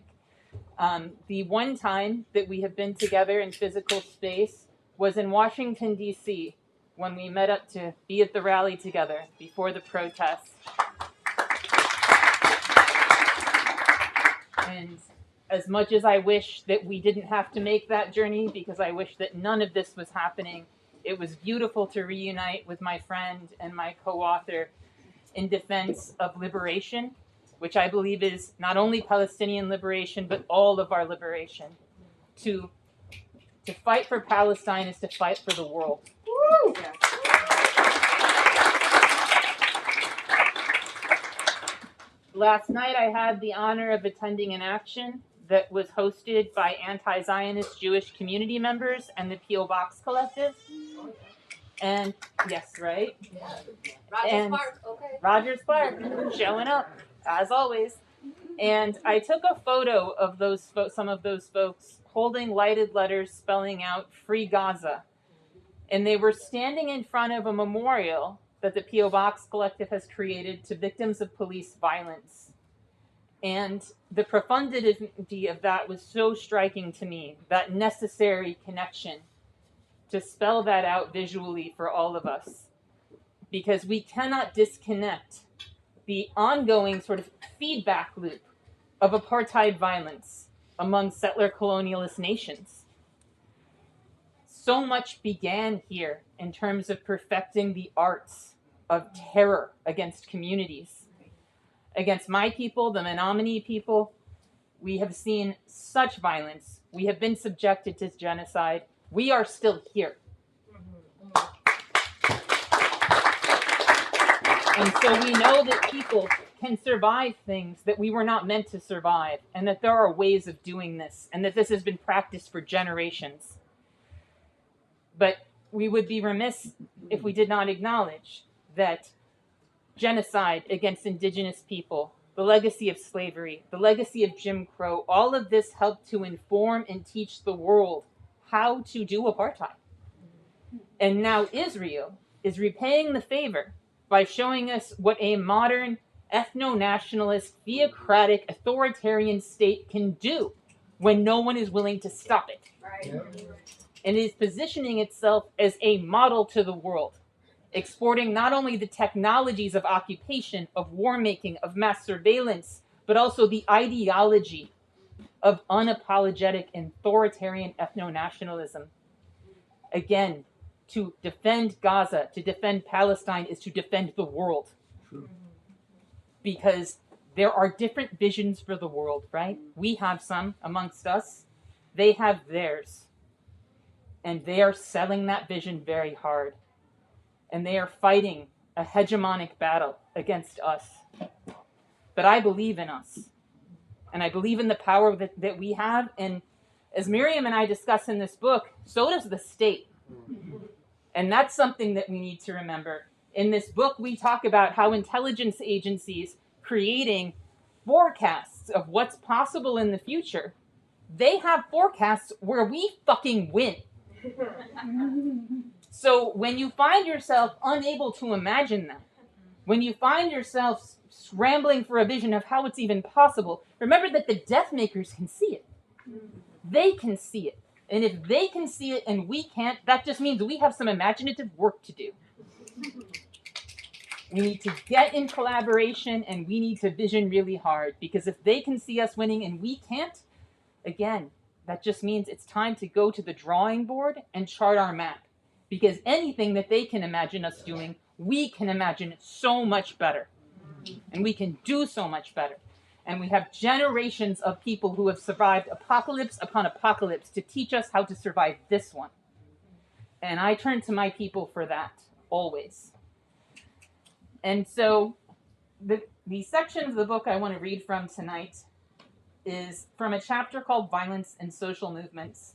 The one time that we have been together in physical space was in Washington, D.C., when we met up to be at the rally together before the protests. And as much as I wish that we didn't have to make that journey, because I wish that none of this was happening, it was beautiful to reunite with my friend and my co-author in defense of liberation, which I believe is not only Palestinian liberation, but all of our liberation. To fight for Palestine is to fight for the world. Woo! Yeah. Last night I had the honor of attending an action that was hosted by anti-Zionist Jewish community members and the P.O. Box Collective. And yes, right? Rogers Park, okay. Rogers Park, showing up, as always. And I took a photo of some of those folks holding lighted letters spelling out Free Gaza. And they were standing in front of a memorial that the P.O. Box Collective has created to victims of police violence. And the profundity of that was so striking to me, that necessary connection to spell that out visually for all of us. Because we cannot disconnect the ongoing sort of feedback loop of apartheid violence among settler colonialist nations. So much began here in terms of perfecting the arts of terror against communities. Against my people, the Menominee people, we have seen such violence. We have been subjected to genocide. We are still here. And so we know that people can survive things that we were not meant to survive, and that there are ways of doing this, and that this has been practiced for generations. But we would be remiss if we did not acknowledge that genocide against indigenous people, the legacy of slavery, the legacy of Jim Crow, all of this helped to inform and teach the world how to do apartheid. And now Israel is repaying the favor by showing us what a modern, ethno-nationalist, theocratic, authoritarian state can do when no one is willing to stop it. Right. And it is positioning itself as a model to the world, exporting not only the technologies of occupation, of war making, of mass surveillance, but also the ideology of unapologetic and authoritarian ethno-nationalism. Again, to defend Gaza, to defend Palestine, is to defend the world. True. Because there are different visions for the world, right? We have some amongst us. They have theirs. And they are selling that vision very hard. And they are fighting a hegemonic battle against us. But I believe in us. And I believe in the power that we have. And as Miriam and I discuss in this book, so does the state. And that's something that we need to remember. In this book, we talk about how intelligence agencies creating forecasts of what's possible in the future. They have forecasts where we fucking win. So when you find yourself unable to imagine that, when you find yourself scrambling for a vision of how it's even possible, remember that the death makers can see it. They can see it. And if they can see it and we can't, that just means we have some imaginative work to do. We need to get in collaboration and we need to vision really hard, because if they can see us winning and we can't, again, that just means it's time to go to the drawing board and chart our map. Because anything that they can imagine us doing, we can imagine so much better. And we can do so much better. And we have generations of people who have survived apocalypse upon apocalypse to teach us how to survive this one. And I turn to my people for that, always. And so the section of the book I want to read from tonight is from a chapter called Violence and Social Movements.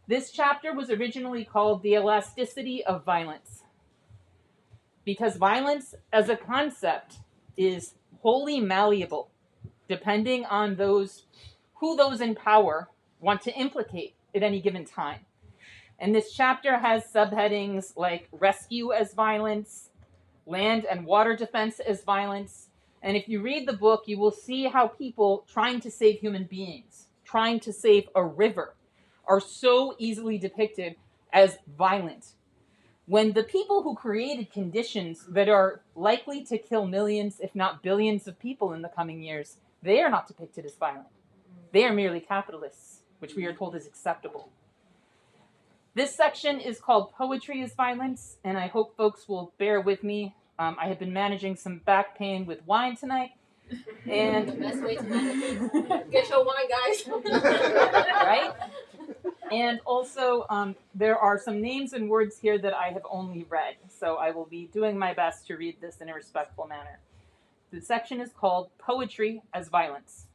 This chapter was originally called The Elasticity of Violence, because violence as a concept is wholly malleable, depending on who those in power want to implicate at any given time. And this chapter has subheadings like rescue as violence, land and water defense as violence. And if you read the book, you will see how people trying to save human beings, trying to save a river, are so easily depicted as violent. When the people who created conditions that are likely to kill millions, if not billions of people in the coming years, they are not depicted as violent. They are merely capitalists, which we are told is acceptable. This section is called Poetry is Violence, and I hope folks will bear with me I have been managing some back pain with wine tonight. And The best way to manage it. Get your wine, guys. right? And also, there are some names and words here that I have only read, so I will be doing my best to read this in a respectful manner. The section is called Poetry as Violence.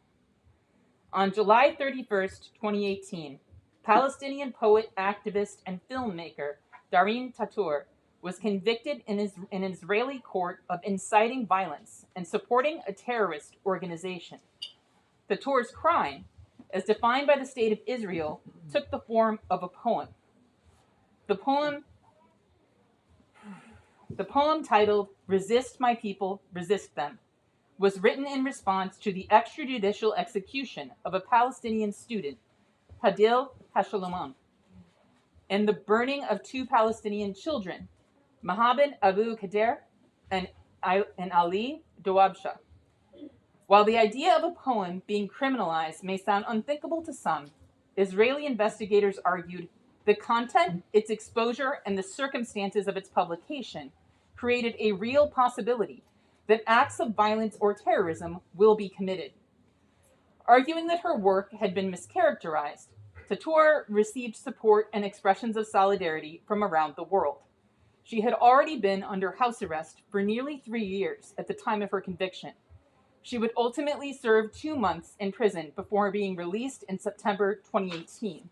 On July 31st, 2018, Palestinian poet, activist, and filmmaker Darin Tatur was convicted in an Israeli court of inciting violence and supporting a terrorist organization. Tatur's crime, as defined by the State of Israel, took the form of a poem. The poem titled "Resist My People, Resist Them" was written in response to the extrajudicial execution of a Palestinian student, Hadil Hashalomon, and the burning of two Palestinian children, Mohammed Abu Kader and Ali Dawabsha. While the idea of a poem being criminalized may sound unthinkable to some, Israeli investigators argued the content, its exposure, and the circumstances of its publication created a real possibility that acts of violence or terrorism will be committed. Arguing that her work had been mischaracterized, Tatur received support and expressions of solidarity from around the world. She had already been under house arrest for nearly 3 years at the time of her conviction. She would ultimately serve 2 months in prison before being released in September 2018.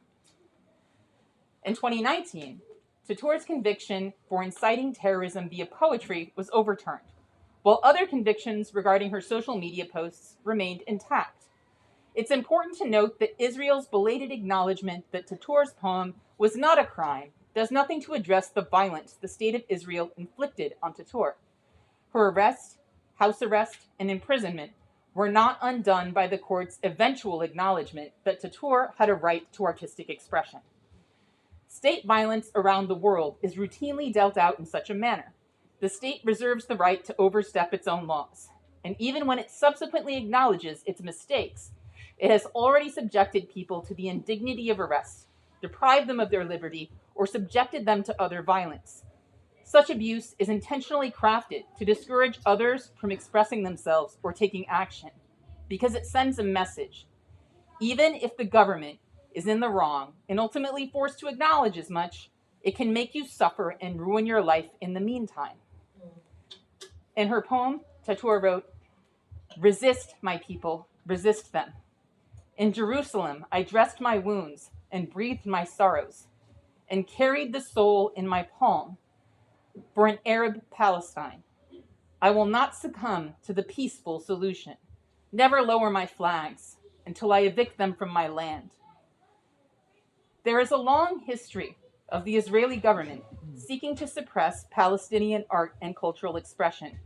In 2019, Tatur's conviction for inciting terrorism via poetry was overturned, while other convictions regarding her social media posts remained intact. It's important to note that Israel's belated acknowledgement that Tatur's poem was not a crime does nothing to address the violence the State of Israel inflicted on Tatur. Her arrest, house arrest, and imprisonment were not undone by the court's eventual acknowledgement that Tatur had a right to artistic expression. State violence around the world is routinely dealt out in such a manner. The state reserves the right to overstep its own laws, and even when it subsequently acknowledges its mistakes, it has already subjected people to the indignity of arrest, deprived them of their liberty, or subjected them to other violence. Such abuse is intentionally crafted to discourage others from expressing themselves or taking action, because it sends a message. Even if the government is in the wrong and ultimately forced to acknowledge as much, it can make you suffer and ruin your life in the meantime. In her poem, Tatur wrote, "Resist, my people, resist them. In Jerusalem, I dressed my wounds and breathed my sorrows and carried the soul in my palm for an Arab Palestine. I will not succumb to the peaceful solution, never lower my flags until I evict them from my land." There is a long history of the Israeli government seeking to suppress Palestinian art and cultural expression.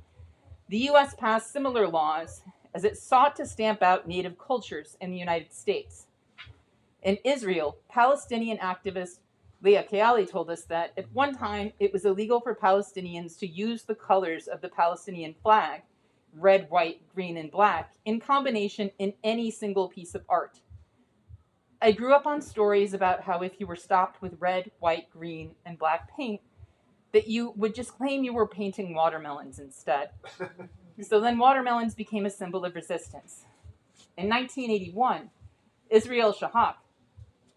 The U.S. passed similar laws as it sought to stamp out native cultures in the United States. In Israel, Palestinian activist Leah Keali told us that at one time it was illegal for Palestinians to use the colors of the Palestinian flag, red, white, green, and black, in combination in any single piece of art. I grew up on stories about how if you were stopped with red, white, green, and black paint, that you would just claim you were painting watermelons instead. So then watermelons became a symbol of resistance. In 1981, Israel Shahak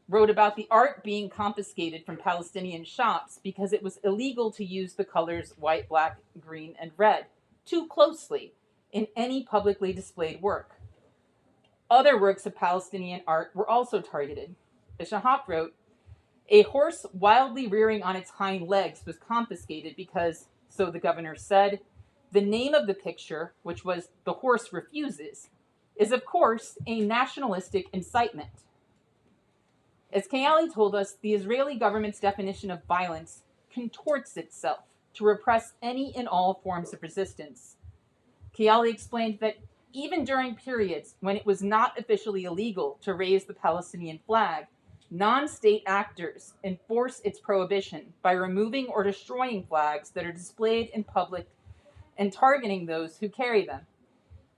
wrote about the art being confiscated from Palestinian shops because it was illegal to use the colors white, black, green, and red too closely in any publicly displayed work. Other works of Palestinian art were also targeted. As Shahak wrote, "A horse wildly rearing on its hind legs was confiscated because, so the governor said, the name of the picture, which was 'The Horse Refuses,' is of course a nationalistic incitement." As Keali told us, the Israeli government's definition of violence contorts itself to repress any and all forms of resistance. Keali explained that even during periods when it was not officially illegal to raise the Palestinian flag, non-state actors enforce its prohibition by removing or destroying flags that are displayed in public and targeting those who carry them.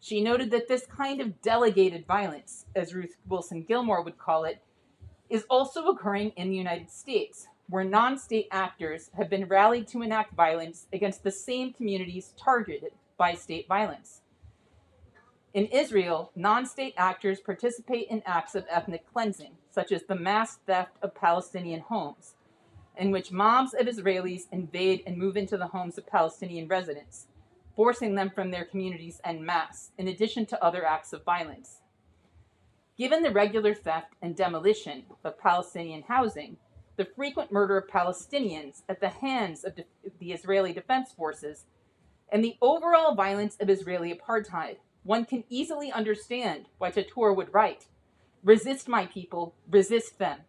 She noted that this kind of delegated violence, as Ruth Wilson Gilmore would call it, is also occurring in the United States, where non-state actors have been rallied to enact violence against the same communities targeted by state violence. In Israel, non-state actors participate in acts of ethnic cleansing, such as the mass theft of Palestinian homes, in which mobs of Israelis invade and move into the homes of Palestinian residents, forcing them from their communities en masse, in addition to other acts of violence. Given the regular theft and demolition of Palestinian housing, the frequent murder of Palestinians at the hands of the Israeli Defense Forces, and the overall violence of Israeli apartheid, one can easily understand why Tatur would write, "Resist my people, resist them.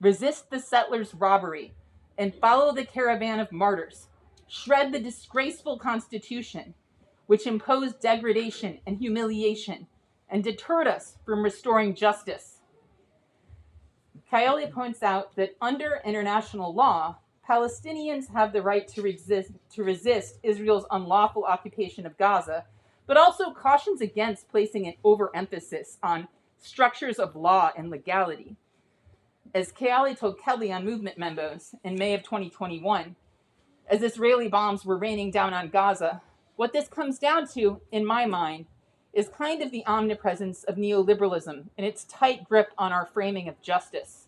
Resist the settlers' robbery, and follow the caravan of martyrs. Shred the disgraceful constitution, which imposed degradation and humiliation, and deterred us from restoring justice." Kayoli points out that under international law, Palestinians have the right to resist Israel's unlawful occupation of Gaza, but also cautions against placing an overemphasis on structures of law and legality. As Kayoli told Kelly on Movement Memos in May of 2021, as Israeli bombs were raining down on Gaza, what this comes down to, in my mind, is kind of the omnipresence of neoliberalism and its tight grip on our framing of justice.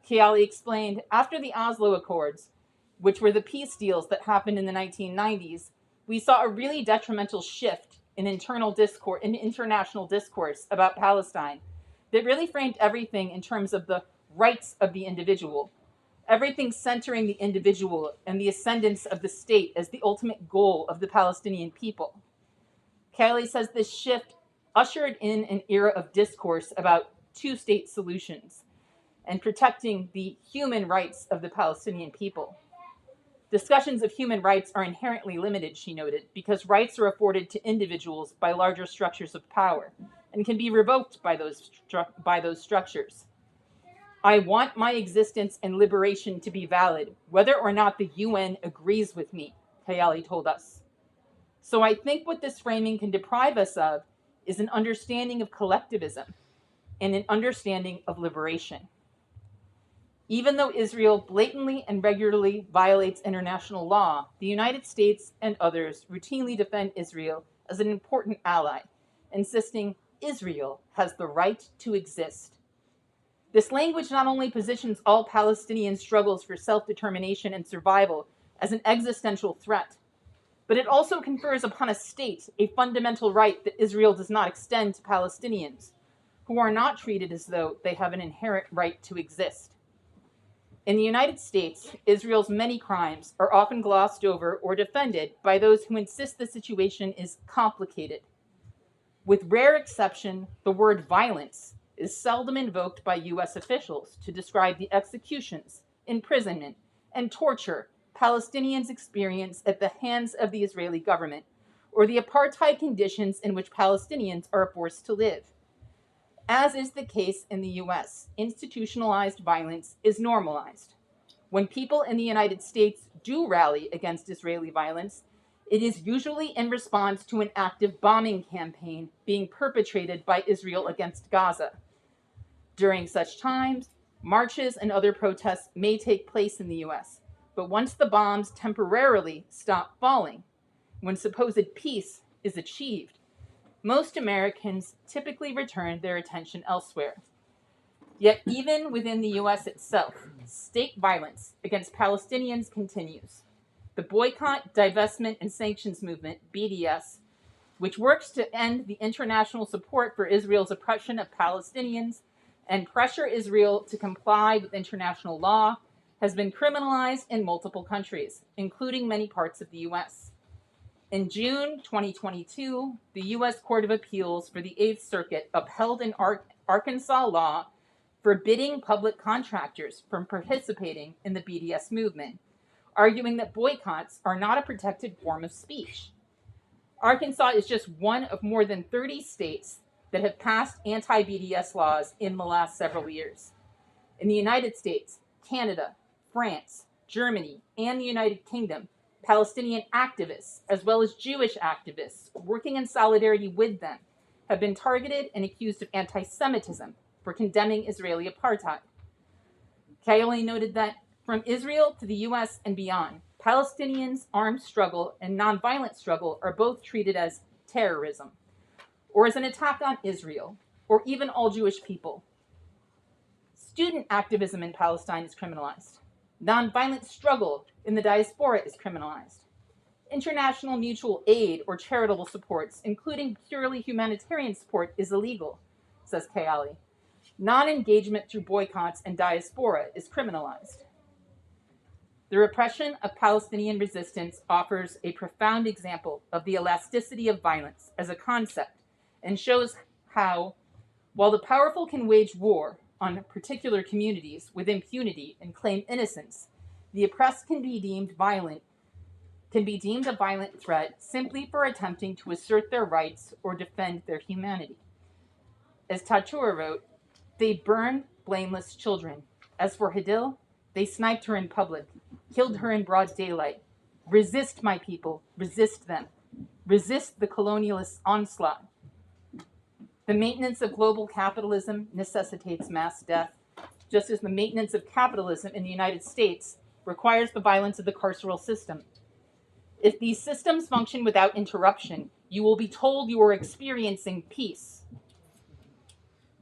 Kayoli explained, after the Oslo Accords, which were the peace deals that happened in the 1990s, we saw a really detrimental shift in international discourse about Palestine that really framed everything in terms of the rights of the individual, everything centering the individual and the ascendance of the state as the ultimate goal of the Palestinian people. Kelly says this shift ushered in an era of discourse about two-state solutions and protecting the human rights of the Palestinian people. Discussions of human rights are inherently limited, she noted, because rights are afforded to individuals by larger structures of power and can be revoked by those structures. I want my existence and liberation to be valid, whether or not the UN agrees with me, Kayali told us. So I think what this framing can deprive us of is an understanding of collectivism and an understanding of liberation. Even though Israel blatantly and regularly violates international law, the United States and others routinely defend Israel as an important ally, insisting Israel has the right to exist. This language not only positions all Palestinian struggles for self-determination and survival as an existential threat, but it also confers upon a state a fundamental right that Israel does not extend to Palestinians, who are not treated as though they have an inherent right to exist. In the United States, Israel's many crimes are often glossed over or defended by those who insist the situation is complicated. With rare exception, the word violence is seldom invoked by U.S. officials to describe the executions, imprisonment, and torture Palestinians experience at the hands of the Israeli government, or the apartheid conditions in which Palestinians are forced to live. As is the case in the U.S., institutionalized violence is normalized. When people in the United States do rally against Israeli violence, it is usually in response to an active bombing campaign being perpetrated by Israel against Gaza. During such times, marches and other protests may take place in the U.S., but once the bombs temporarily stop falling, when supposed peace is achieved, most Americans typically return their attention elsewhere. Yet even within the U.S. itself, state violence against Palestinians continues. The Boycott, Divestment, and Sanctions Movement, BDS, which works to end the international support for Israel's oppression of Palestinians and pressure Israel to comply with international law, has been criminalized in multiple countries, including many parts of the U.S. In June 2022, the U.S. Court of Appeals for the Eighth Circuit upheld an Arkansas law forbidding public contractors from participating in the BDS movement, arguing that boycotts are not a protected form of speech. Arkansas is just one of more than 30 states that have passed anti-BDS laws in the last several years. In the United States, Canada, France, Germany, and the United Kingdom, Palestinian activists, as well as Jewish activists working in solidarity with them, have been targeted and accused of anti-Semitism for condemning Israeli apartheid. Kayoli noted that From Israel to the US and beyond, Palestinians' armed struggle and nonviolent struggle are both treated as terrorism, or as an attack on Israel, or even all Jewish people. Student activism in Palestine is criminalized. Nonviolent struggle in the diaspora is criminalized. International mutual aid or charitable supports, including purely humanitarian support, is illegal, says Kayali. Non-engagement through boycotts and diaspora is criminalized. The repression of Palestinian resistance offers a profound example of the elasticity of violence as a concept and shows how, while the powerful can wage war on particular communities with impunity and claim innocence, the oppressed can be deemed a violent threat simply for attempting to assert their rights or defend their humanity. As Tatura wrote, they burned blameless children. As for Hadil, they sniped her in public, killed her in broad daylight. Resist, my people, resist them. Resist the colonialist onslaught. The maintenance of global capitalism necessitates mass death, just as the maintenance of capitalism in the United States requires the violence of the carceral system. If these systems function without interruption, you will be told you are experiencing peace.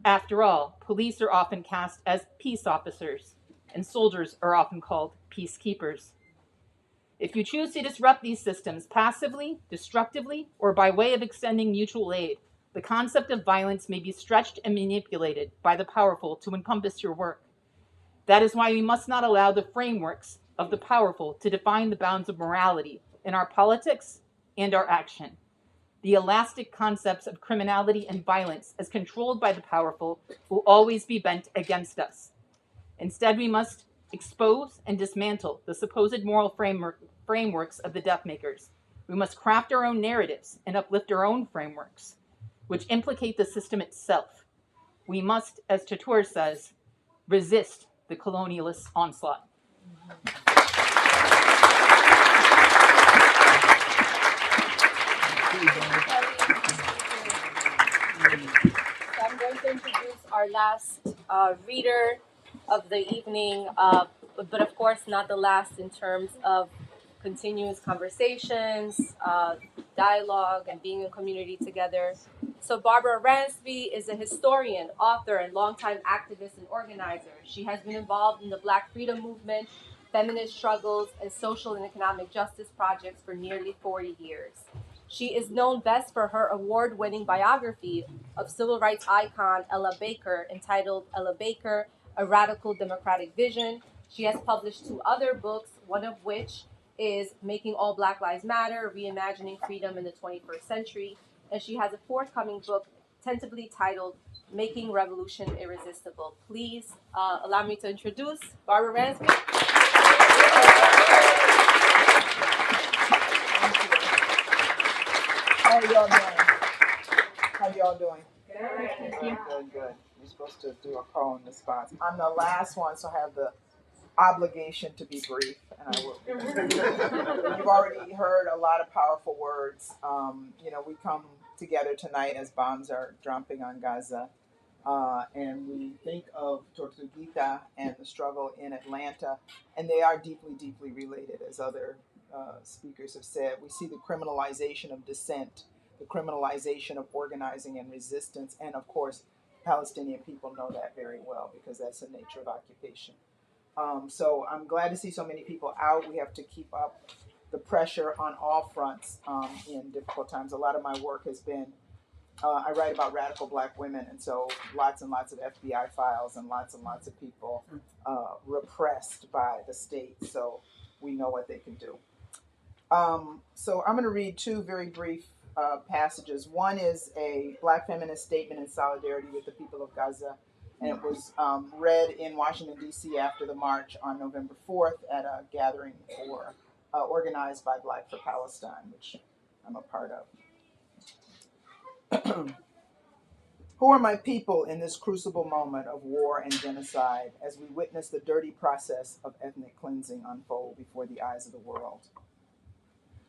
After all, police are often cast as peace officers, and soldiers are often called peacekeepers. If you choose to disrupt these systems passively, destructively, or by way of extending mutual aid, the concept of violence may be stretched and manipulated by the powerful to encompass your work. That is why we must not allow the frameworks of the powerful to define the bounds of morality in our politics and our action. The elastic concepts of criminality and violence, as controlled by the powerful, will always be bent against us. Instead, we must expose and dismantle the supposed moral frameworks of the death makers. We must craft our own narratives and uplift our own frameworks, which implicate the system itself. We must, as Tatur says, resist the colonialist onslaught. So I'm going to introduce our last reader of the evening, but of course not the last in terms of continuous conversations, dialogue, and being in community together. So Barbara Ransby is a historian, author, and longtime activist and organizer. She has been involved in the Black freedom movement, feminist struggles, and social and economic justice projects for nearly 40 years. She is known best for her award-winning biography of civil rights icon Ella Baker, entitled Ella Baker, A Radical Democratic Vision. She has published 2 other books, one of which is Making All Black Lives Matter, Reimagining Freedom in the 21st Century. And she has a forthcoming book tentatively titled Making Revolution Irresistible. Please allow me to introduce Barbara Ransby. How y'all doing? How y'all doing? Thank you. Good. You're supposed to do a call and response. I'm the last one, so I have the obligation to be brief, and I will. You've already heard a lot of powerful words. We come together tonight as bombs are dropping on Gaza, and we think of Tortuguita and the struggle in Atlanta, and they are deeply, deeply related, as other speakers have said. We see the criminalization of dissent, the criminalization of organizing and resistance, and of course, Palestinian people know that very well because that's the nature of occupation. So I'm glad to see so many people out. We have to keep up the pressure on all fronts in difficult times. A lot of my work has been, I write about radical Black women, and so lots and lots of FBI files and lots of people repressed by the state, so we know what they can do. So I'm going to read 2 very brief passages. One is a Black feminist statement in solidarity with the people of Gaza, and it was read in Washington, D.C. after the march on November 4th at a gathering organized by Black for Palestine, which I'm a part of. Who are my people in this crucible moment of war and genocide as we witness the dirty process of ethnic cleansing unfold before the eyes of the world?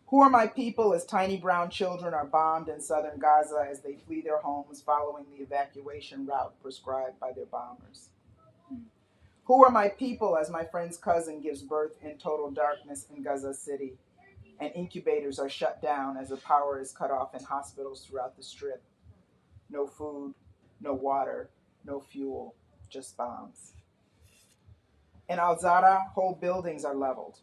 Who are my people as tiny brown children are bombed in southern Gaza as they flee their homes following the evacuation route prescribed by their bombers? Who are my people as my friend's cousin gives birth in total darkness in Gaza City, and incubators are shut down as the power is cut off in hospitals throughout the Strip? No food, no water, no fuel, just bombs. In Al Zara, whole buildings are leveled.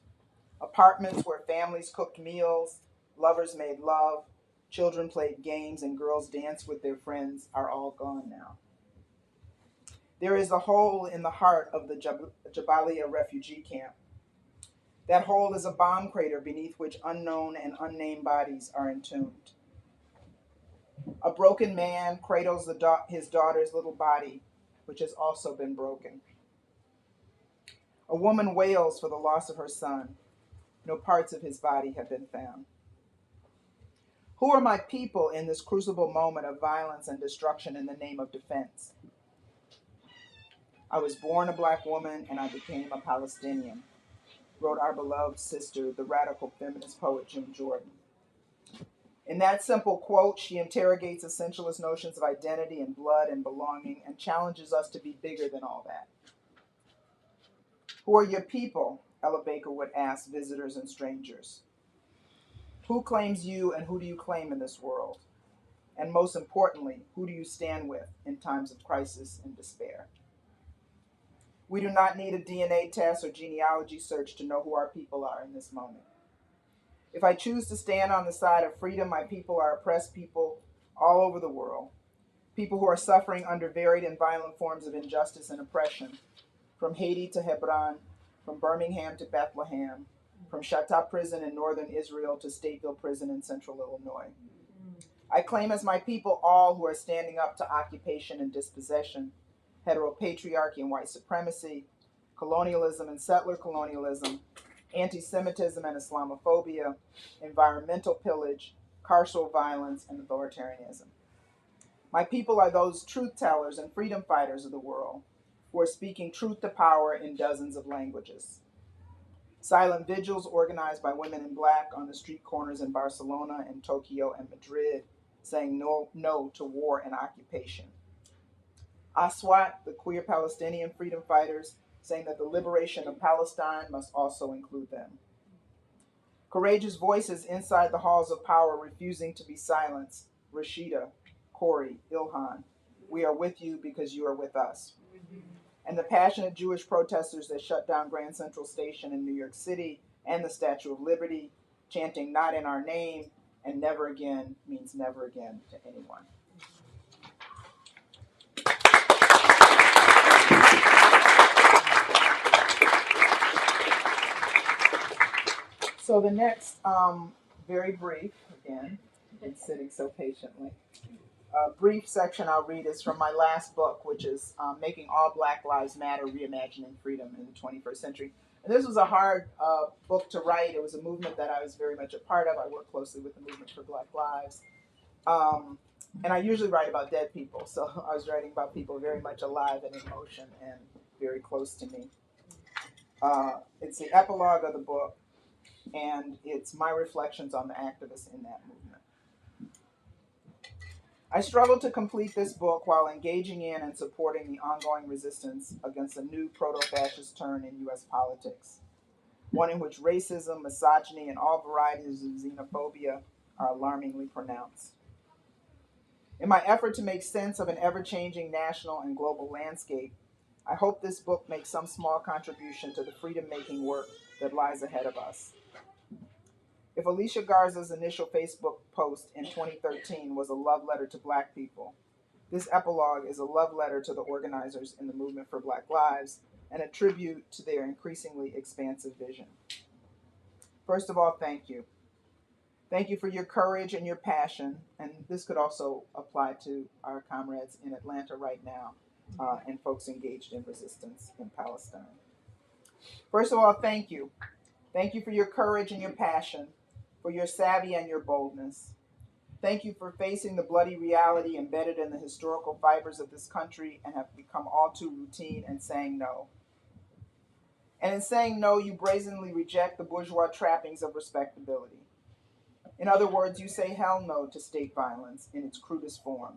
Apartments where families cooked meals, lovers made love, children played games, and girls danced with their friends are all gone now. There is a hole in the heart of the Jabalia refugee camp. That hole is a bomb crater beneath which unknown and unnamed bodies are entombed. A broken man cradles his daughter's little body, which has also been broken. A woman wails for the loss of her son. No parts of his body have been found. Who are my people in this crucible moment of violence and destruction in the name of defense? I was born a black woman and I became a Palestinian, wrote our beloved sister, the radical feminist poet June Jordan. In that simple quote, she interrogates essentialist notions of identity and blood and belonging and challenges us to be bigger than all that. Who are your people? Ella Baker would ask visitors and strangers. Who claims you and who do you claim in this world? And most importantly, who do you stand with in times of crisis and despair? We do not need a DNA test or genealogy search to know who our people are in this moment. If I choose to stand on the side of freedom, my people are oppressed people all over the world, people who are suffering under varied and violent forms of injustice and oppression, from Haiti to Hebron, from Birmingham to Bethlehem, from Shatta prison in northern Israel to Stateville prison in central Illinois. I claim as my people all who are standing up to occupation and dispossession, heteropatriarchy and white supremacy, colonialism and settler colonialism, anti-Semitism and Islamophobia, environmental pillage, carceral violence, and authoritarianism. My people are those truth tellers and freedom fighters of the world who are speaking truth to power in dozens of languages. Silent vigils organized by women in black on the street corners in Barcelona and Tokyo and Madrid, saying no to war and occupation. Aswat, the queer Palestinian freedom fighters, saying that the liberation of Palestine must also include them. Courageous voices inside the halls of power refusing to be silenced. Rashida, Corey, Ilhan, we are with you because you are with us. And the passionate Jewish protesters that shut down Grand Central Station in New York City and the Statue of Liberty, chanting "Not in our name" and "Never again" means never again to anyone. So the next, very brief, again, been sitting so patiently, brief section I'll read is from my last book, which is Making All Black Lives Matter, Reimagining Freedom in the 21st Century. And this was a hard book to write. It was a movement that I was very much a part of. I work closely with the Movement for Black Lives. And I usually write about dead people, so I was writing about people very much alive and in motion and very close to me. It's the epilogue of the book, and it's my reflections on the activists in that movement. I struggled to complete this book while engaging in and supporting the ongoing resistance against a new proto-fascist turn in U.S. politics, one in which racism, misogyny, and all varieties of xenophobia are alarmingly pronounced. In my effort to make sense of an ever-changing national and global landscape, I hope this book makes some small contribution to the freedom-making work that lies ahead of us. If Alicia Garza's initial Facebook post in 2013 was a love letter to Black people, this epilogue is a love letter to the organizers in the Movement for Black Lives and a tribute to their increasingly expansive vision. First of all, thank you. Thank you for your courage and your passion, and this could also apply to our comrades in Atlanta right now and folks engaged in resistance in Palestine. First of all, thank you. Thank you for your courage and your passion, for your savvy and your boldness. Thank you for facing the bloody reality embedded in the historical fibers of this country and have become all too routine and saying no. And in saying no, you brazenly reject the bourgeois trappings of respectability. In other words, you say hell no to state violence in its crudest form,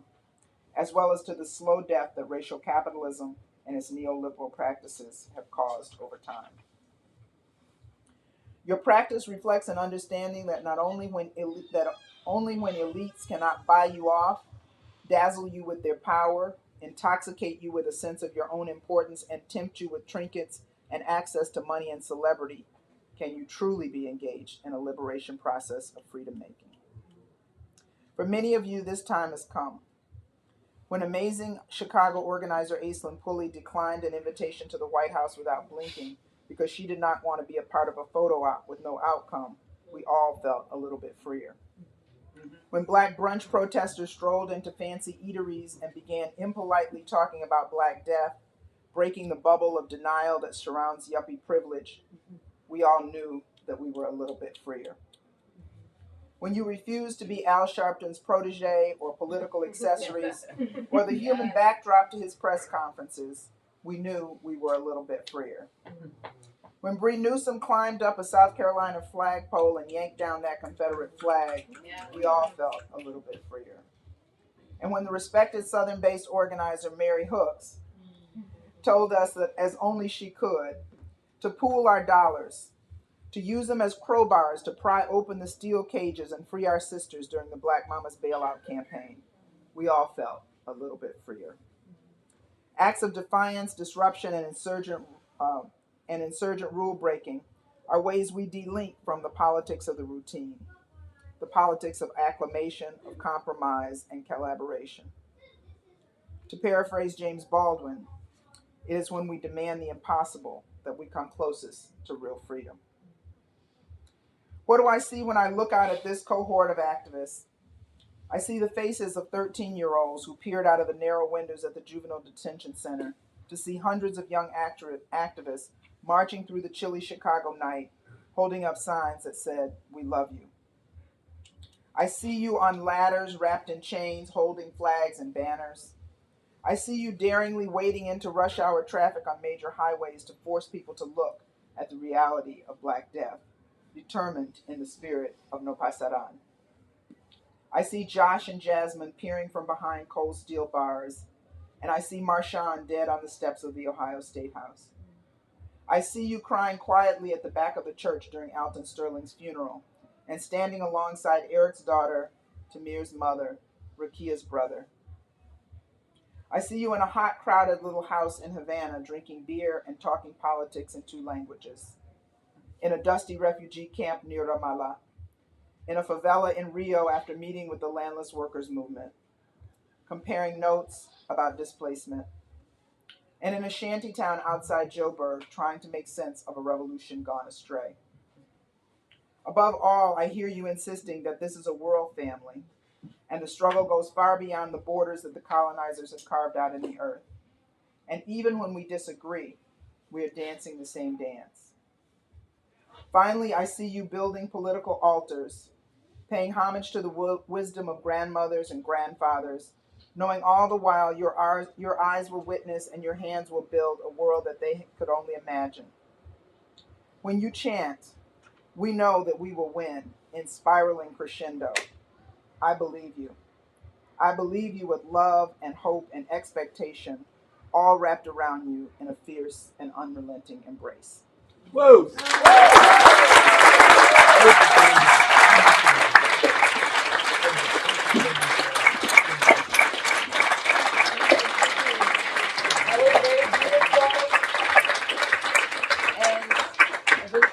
as well as to the slow death that racial capitalism, and its neoliberal practices have caused over time. Your practice reflects an understanding that only when elites cannot buy you off, dazzle you with their power, intoxicate you with a sense of your own importance, and tempt you with trinkets and access to money and celebrity, can you truly be engaged in a liberation process of freedom making. For many of you, this time has come. When amazing Chicago organizer Aislinn Pulley declined an invitation to the White House without blinking because she did not want to be a part of a photo op with no outcome, we all felt a little bit freer. When Black brunch protesters strolled into fancy eateries and began impolitely talking about Black death, breaking the bubble of denial that surrounds yuppie privilege, we all knew that we were a little bit freer. When you refused to be Al Sharpton's protege or political accessories or the human backdrop to his press conferences, we knew we were a little bit freer. When Bree Newsom climbed up a South Carolina flagpole and yanked down that Confederate flag, we all felt a little bit freer. And when the respected Southern-based organizer Mary Hooks told us that as only she could, to pool our dollars, to use them as crowbars to pry open the steel cages and free our sisters during the Black Mamas bailout campaign, we all felt a little bit freer. Acts of defiance, disruption, and insurgent rule breaking are ways we delink from the politics of the routine, the politics of acclamation, of compromise, and collaboration. To paraphrase James Baldwin, it is when we demand the impossible that we come closest to real freedom. What do I see when I look out at this cohort of activists? I see the faces of 13-year-olds who peered out of the narrow windows at the Juvenile Detention Center to see hundreds of young activists marching through the chilly Chicago night, holding up signs that said, "We love you." I see you on ladders wrapped in chains, holding flags and banners. I see you daringly wading into rush hour traffic on major highways to force people to look at the reality of Black death, determined in the spirit of No Pasarán. I see Josh and Jasmine peering from behind cold steel bars, and I see Marshawn dead on the steps of the Ohio State House. I see you crying quietly at the back of the church during Alton Sterling's funeral, and standing alongside Eric's daughter, Tamir's mother, Rakia's brother. I see you in a hot, crowded little house in Havana drinking beer and talking politics in 2 languages, in a dusty refugee camp near Ramallah, in a favela in Rio after meeting with the landless workers movement, comparing notes about displacement, and in a shanty town outside Joburg trying to make sense of a revolution gone astray. Above all, I hear you insisting that this is a world family, and the struggle goes far beyond the borders that the colonizers have carved out in the earth. And even when we disagree, we are dancing the same dance. Finally, I see you building political altars, paying homage to the wisdom of grandmothers and grandfathers, knowing all the while your eyes will witness and your hands will build a world that they could only imagine. When you chant, we know that we will win in spiraling crescendo. I believe you. I believe you with love and hope and expectation, all wrapped around you in a fierce and unrelenting embrace. Whoa!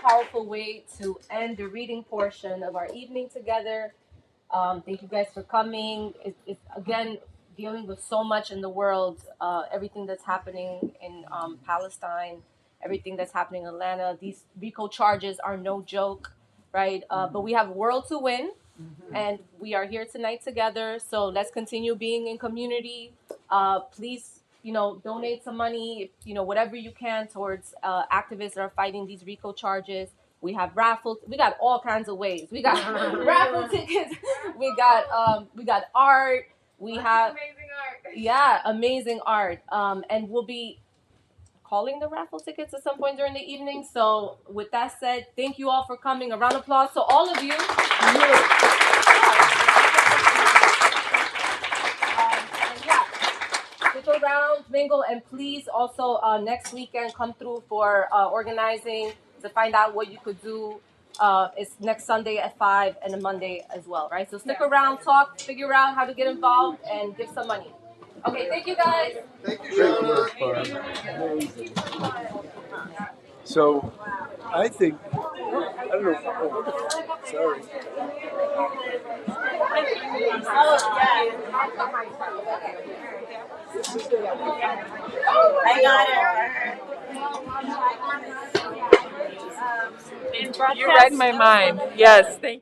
Powerful way to end the reading portion of our evening together. Thank you guys for coming. It's again dealing with so much in the world, everything that's happening in Palestine, everything that's happening in Atlanta. These RICO charges are no joke, right? But we have a world to win, and we are here tonight together. So let's continue being in community. Please, donate some money, whatever you can towards activists that are fighting these RICO charges. We have raffles. We got all kinds of ways. We got raffle tickets. We got art. We have amazing art. Yeah, amazing art. And we'll be calling the raffle tickets at some point during the evening. So with that said, thank you all for coming. A round of applause to all of you. Stick around. mingle, and please also next weekend come through for organizing to find out what you could do. It's next Sunday at 5 and a Monday as well, right? So stick around, talk, figure out how to get involved, and give some money. Okay, thank you guys. Thank you, Great Jonah. work, Barb. Amazing. So, I think, I don't know, oh, sorry. I got it. You read my mind. Yes, thank you.